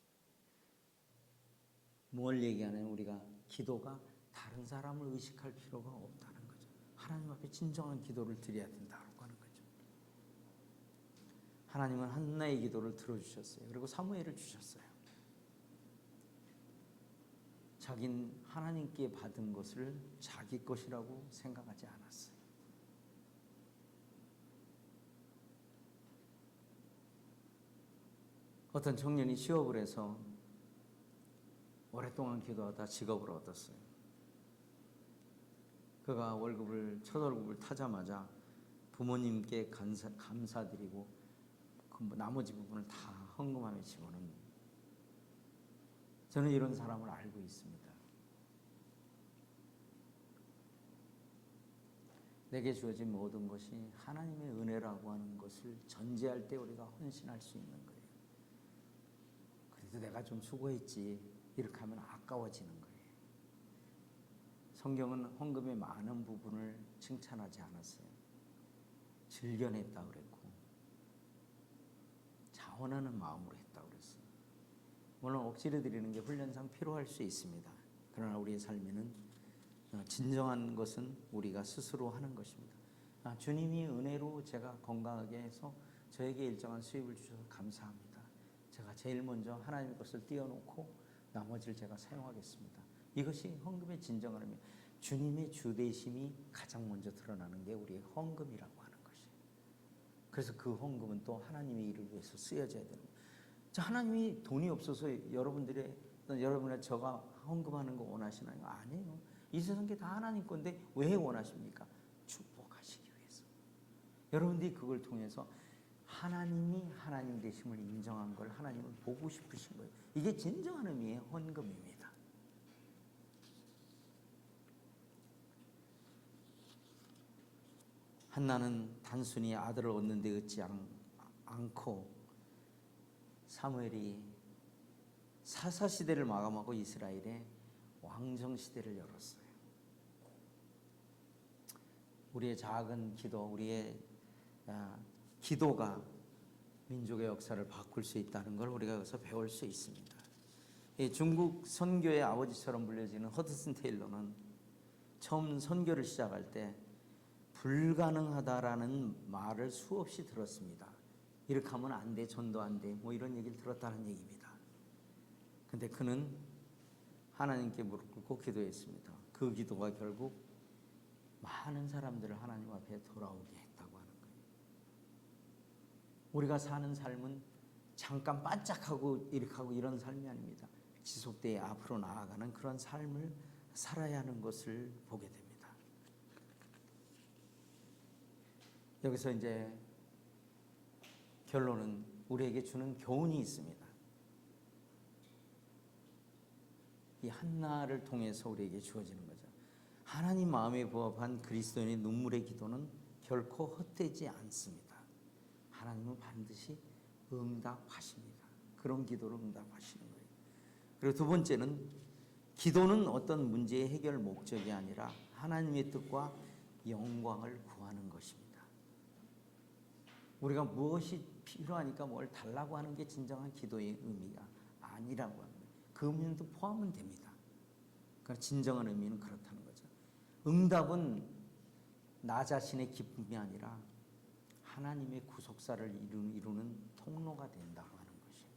뭘 얘기하냐면 우리가 기도가 다른 사람을 의식할 필요가 없다는 거죠. 하나님 앞에 진정한 기도를 드려야 된다고 하는 거죠. 하나님은 한나의 기도를 들어주셨어요. 그리고 사무엘을 주셨어요. 자긴 하나님께 받은 것을 자기 것이라고 생각하지 않았어요. 어떤 청년이 취업을 해서 오랫동안 기도하다 직업을 얻었어요. 그가 첫 월급을 타자마자 부모님께 감사드리고 나머지 부분을 다 헌금함에 집어넣는. 저는 이런 사람을 알고 있습니다. 내게 주어진 모든 것이 하나님의 은혜라고 하는 것을 전제할 때 우리가 헌신할 수 있는 거예요. 그래도 내가 좀 수고했지 이렇게 하면 아까워지는 거예요. 성경은 헌금의 많은 부분을 칭찬하지 않았어요. 즐겨냈다 그랬고 자원하는 마음으로 했다 그랬어요. 물론 억지로 드리는 게 훈련상 필요할 수 있습니다. 그러나 우리의 삶에는 진정한 것은 우리가 스스로 하는 것입니다. 주님이 은혜로 제가 건강하게 해서 저에게 일정한 수입을 주셔서 감사합니다. 제가 제일 먼저 하나님의 것을 띄워놓고 나머지를 제가 사용하겠습니다. 이것이 헌금의 진정한 의미. 주님의 주대심이 가장 먼저 드러나는 게 우리의 헌금이라고 하는 것이에요. 그래서 그 헌금은 또 하나님의 일을 위해서 쓰여져야 되는 거예요. 하나님이 돈이 없어서 여러분의 저가 헌금하는 거 원하시나요? 아니에요. 이 세상 게 다 하나님 건데 왜 원하십니까? 축복하시기 위해서. 여러분들이 그걸 통해서 하나님이 하나님 되심을 인정한 걸 하나님을 보고 싶으신 거예요. 이게 진정한 의미의 헌금입니다. 한나는 단순히 아들을 얻는 데 얻지 않고 사무엘이 사사시대를 마감하고 이스라엘의 왕정시대를 열었어요. 우리의 작은 기도, 우리의 기도가 민족의 역사를 바꿀 수 있다는 걸 우리가 여기서 배울 수 있습니다. 중국 선교의 아버지처럼 불려지는 허드슨 테일러는 처음 선교를 시작할 때 불가능하다라는 말을 수없이 들었습니다. 이렇게 하면 안 돼, 전도 안 돼, 뭐 이런 얘기를 들었다는 얘기입니다. 근데 그는 하나님께 무릎 꿇고 기도했습니다. 그 기도가 결국 많은 사람들을 하나님 앞에 돌아오게 했다고 하는 거예요. 우리가 사는 삶은 잠깐 반짝하고 이렇게 하고 이런 삶이 아닙니다. 지속되어 앞으로 나아가는 그런 삶을 살아야 하는 것을 보게 됩니다. 여기서 이제 결론은 우리에게 주는 교훈이 있습니다. 이 한나를 통해서 우리에게 주어지는 거죠. 하나님 마음에 부합한 그리스도인의 눈물의 기도는 결코 헛되지 않습니다. 하나님은 반드시 응답하십니다. 그런 기도를 응답하시는 거예요. 그리고 두 번째는 기도는 어떤 문제의 해결 목적이 아니라 하나님의 뜻과 영광을 구하는 것입니다. 우리가 무엇이 필요하니까 뭘 달라고 하는 게 진정한 기도의 의미가 아니라고 하는 거예요. 그 의미도 포함은 됩니다. 그러니까 진정한 의미는 그렇다는 거죠. 응답은 나 자신의 기쁨이 아니라 하나님의 구속사를 이루는 통로가 된다고 하는 것이에요.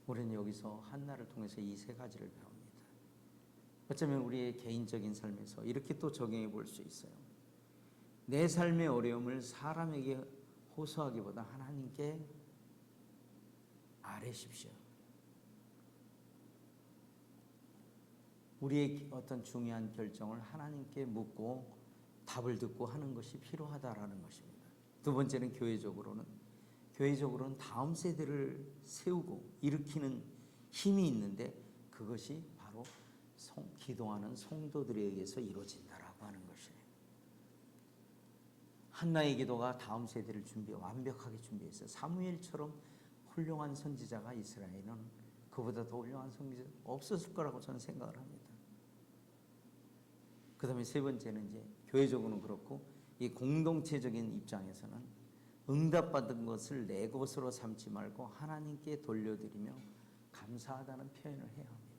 우리는 여기서 한나를 통해서 이 세 가지를 배웁니다. 어쩌면 우리의 개인적인 삶에서 이렇게 또 적용해 볼 수 있어요. 내 삶의 어려움을 사람에게 호소하기보다 하나님께 아뢰십시오. 우리의 어떤 중요한 결정을 하나님께 묻고 답을 듣고 하는 것이 필요하다라는 것입니다. 두 번째는 교회적으로는 다음 세대를 세우고 일으키는 힘이 있는데 그것이 바로 기도하는 성도들에 의해서 이루어진다라고 하는 것이에요. 한나의 기도가 다음 세대를 완벽하게 준비했어요. 사무엘처럼 훌륭한 선지자가 이스라엘은 그보다 더 훌륭한 선지자 없었을 거라고 저는 생각을 합니다. 그 다음에 세 번째는 이제 교회적으로는 그렇고 이 공동체적인 입장에서는 응답받은 것을 내 것으로 삼지 말고 하나님께 돌려드리며 감사하다는 표현을 해야 합니다.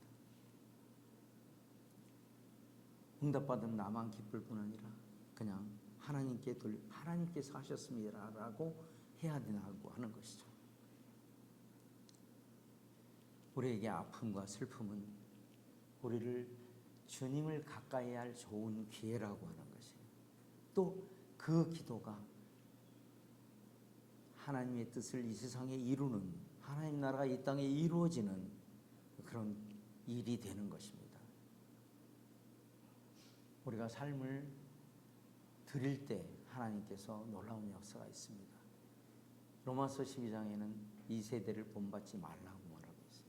응답받은 나만 기쁠 뿐 아니라 그냥 하나님께서 하셨습니다라고 해야 되나고 하는 것이죠. 우리에게 아픔과 슬픔은 우리를 주님을 가까이 할 좋은 기회라고 하는 것이에요. 또 그 기도가 하나님의 뜻을 이 세상에 이루는, 하나님 나라가 이 땅에 이루어지는 그런 일이 되는 것입니다. 우리가 삶을 드릴 때 하나님께서 놀라운 역사가 있습니다. 로마서 12장에는 이 세대를 본받지 말라고 말하고 있어요.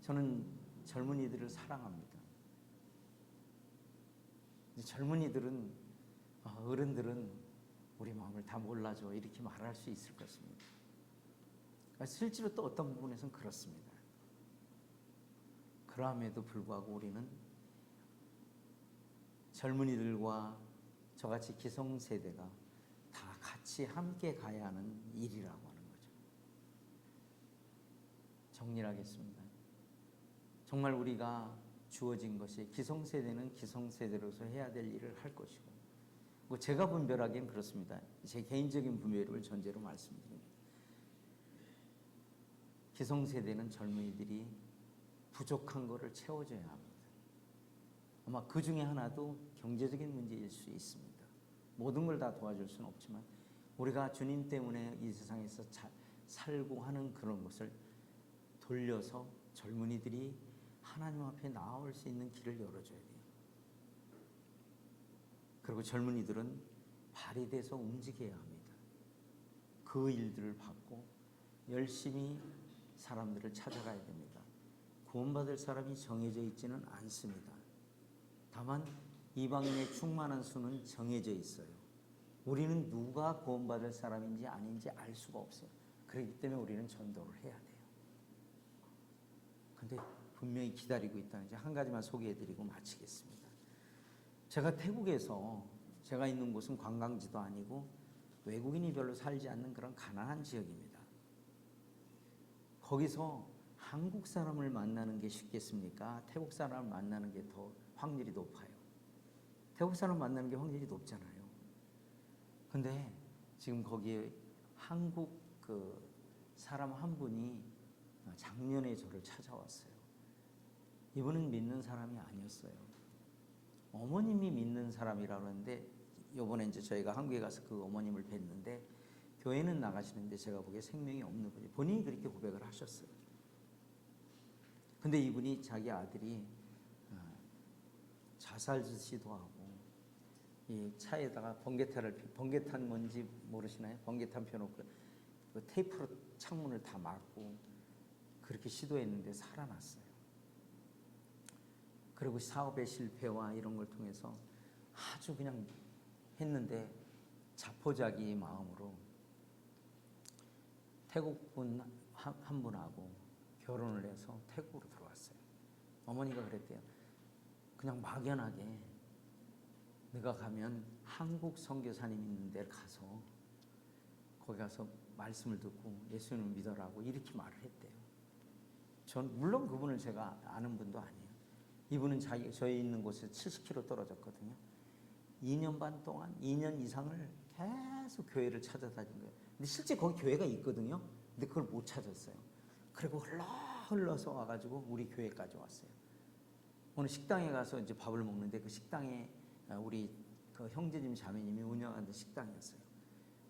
저는 젊은이들을 사랑합니다. 젊은이들은 어른들은 우리 마음을 다 몰라줘 이렇게 말할 수 있을 것입니다. 실제로 또 어떤 부분에서는 그렇습니다. 그럼에도 불구하고 우리는 젊은이들과 저같이 기성세대가 다 같이 함께 가야 하는 일이라고 하는 거죠. 정리하겠습니다. 정말 우리가 주어진 것이 기성세대는 기성세대로서 해야 될 일을 할 것이고, 제가 분별하기엔 그렇습니다. 제 개인적인 분별을 전제로 말씀드립니다. 기성세대는 젊은이들이 부족한 것을 채워줘야 합니다. 아마 그 중에 하나도 경제적인 문제일 수 있습니다. 모든 걸 다 도와줄 수는 없지만 우리가 주님 때문에 이 세상에서 살고 하는 그런 것을 돌려서 젊은이들이 하나님 앞에 나올 수 있는 길을 열어줘야 돼요. 그리고 젊은이들은 발이 돼서 움직여야 합니다. 그 일들을 받고 열심히 사람들을 찾아가야 됩니다. 구원받을 사람이 정해져 있지는 않습니다. 다만 이방인의 충만한 수는 정해져 있어요. 우리는 누가 구원받을 사람인지 아닌지 알 수가 없어요. 그렇기 때문에 우리는 전도를 해야 돼요. 근데 분명히 기다리고 있다는 한 가지만 소개해드리고 마치겠습니다. 제가 태국에서, 제가 있는 곳은 관광지도 아니고 외국인이 별로 살지 않는 그런 가난한 지역입니다. 거기서 한국 사람을 만나는 게 쉽겠습니까? 태국 사람을 만나는 게 더 확률이 높아요. 태국 사람 만나는 게 확률이 높잖아요. 근데 지금 거기에 한국 그 사람 한 분이 작년에 저를 찾아왔어요. 이분은 믿는 사람이 아니었어요. 어머님이 믿는 사람이라고 하는데, 요번에 이제 저희가 한국에 가서 그 어머님을 뵀는데 교회는 나가시는데 제가 보기에 생명이 없는 분이, 본인이 그렇게 고백을 하셨어요. 근데 이분이 자기 아들이 자살 시도하고 이 차에다가 번개탄 뭔지 모르시나요? 번개탄 펴놓고 그 테이프로 창문을 다 막고 그렇게 시도했는데 살아났어요. 그리고 사업의 실패와 이런 걸 통해서 아주 그냥 했는데 자포자기 마음으로 태국 분 한 분하고 결혼을 해서 태국으로 들어왔어요. 어머니가 그랬대요. 그냥 막연하게 내가 가면 한국 선교사님 있는 데 가서 거기 가서 말씀을 듣고 예수님을 믿어라고 이렇게 말을 했대요. 전 물론 그분을 제가 아는 분도 아니에요. 이분은 저희 있는 곳에서 70km 떨어졌거든요. 2년 반 동안 2년 이상을 계속 교회를 찾아다닌 거예요. 근데 실제 거기 교회가 있거든요. 근데 그걸 못 찾았어요. 그리고 흘러서 와가지고 우리 교회까지 왔어요. 오늘 식당에 가서 이제 밥을 먹는데 그 식당에 우리 그 형제님 자매님이 운영하는 식당이었어요.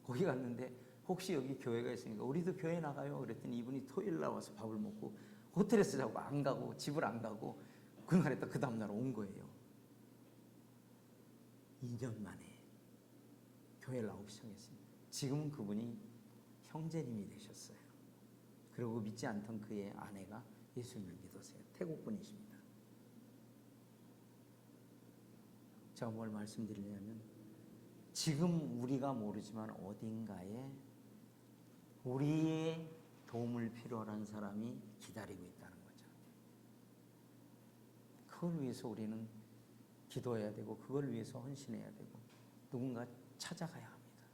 거기 갔는데 혹시 여기 교회가 있으니까 우리도 교회 나가요. 그랬더니 이분이 토요일 나와서 밥을 먹고 호텔에서 자고 안 가고 집을 안 가고 그날에 딱 그 다음날 온 거예요. 2년 만에 교회를 나오기 시작했습니다. 지금은 그분이 형제님이 되셨어요. 그리고 믿지 않던 그의 아내가 예수님을 믿으세요. 태국 분이십니다. 제가 뭘 말씀드리냐면 지금 우리가 모르지만 어딘가에 우리의 도움을 필요로 한 사람이 기다리고 있다는 거죠. 그걸 위해서 우리는 기도해야 되고 그걸 위해서 헌신해야 되고 누군가 찾아가야 합니다.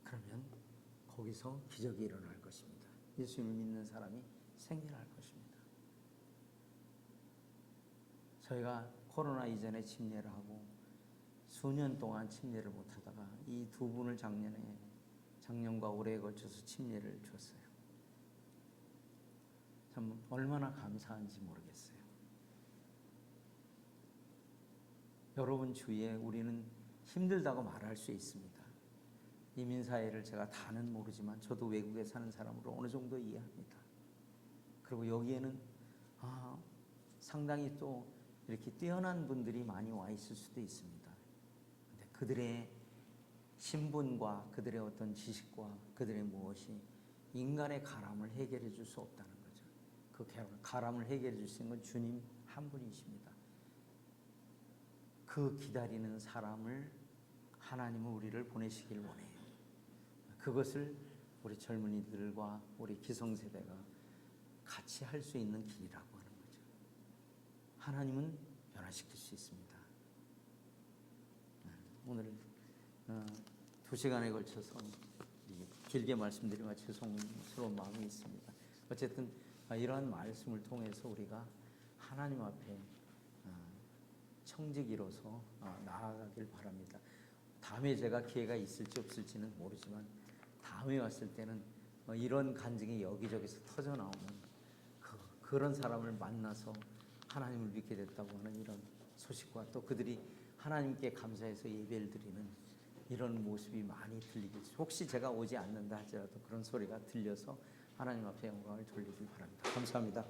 그러면 거기서 기적이 일어날 것입니다. 예수님을 믿는 사람이 생겨날 것입니다. 저희가 코로나 이전에 침례를 하고 수년 동안 침례를 못하다가 이 두 분을 작년과 올해에 걸쳐서 침례를 줬어요. 참 얼마나 감사한지 모르겠어요. 여러분 주위에 우리는 힘들다고 말할 수 있습니다. 이민사회를 제가 다는 모르지만 저도 외국에 사는 사람으로 어느 정도 이해합니다. 그리고 여기에는 상당히 또 이렇게 뛰어난 분들이 많이 와 있을 수도 있습니다. 근데 그들의 신분과 그들의 어떤 지식과 그들의 무엇이 인간의 가람을 해결해 줄 수 없다는 거죠. 그 가람을 해결해 줄 수 있는 건 주님 한 분이십니다. 그 기다리는 사람을 하나님은 우리를 보내시길 원해요. 그것을 우리 젊은이들과 우리 기성세대가 같이 할 수 있는 길이라고 하는 거죠. 하나님은 변화시킬 수 있습니다. 오늘 2시간에 걸쳐서 길게 말씀드리면 죄송스러운 마음이 있습니다. 어쨌든 이러한 말씀을 통해서 우리가 하나님 앞에 청지기로서 나아가길 바랍니다. 다음에 제가 기회가 있을지 없을지는 모르지만 다음에 왔을 때는 이런 간증이 여기저기서 터져 나오는 그런 사람을 만나서 하나님을 믿게 됐다고 하는 이런 소식과 또 그들이 하나님께 감사해서 예배를 드리는 이런 모습이 많이 들리겠죠. 혹시 제가 오지 않는다 하더라도 그런 소리가 들려서 하나님 앞에 영광을 돌리길 바랍니다. 감사합니다.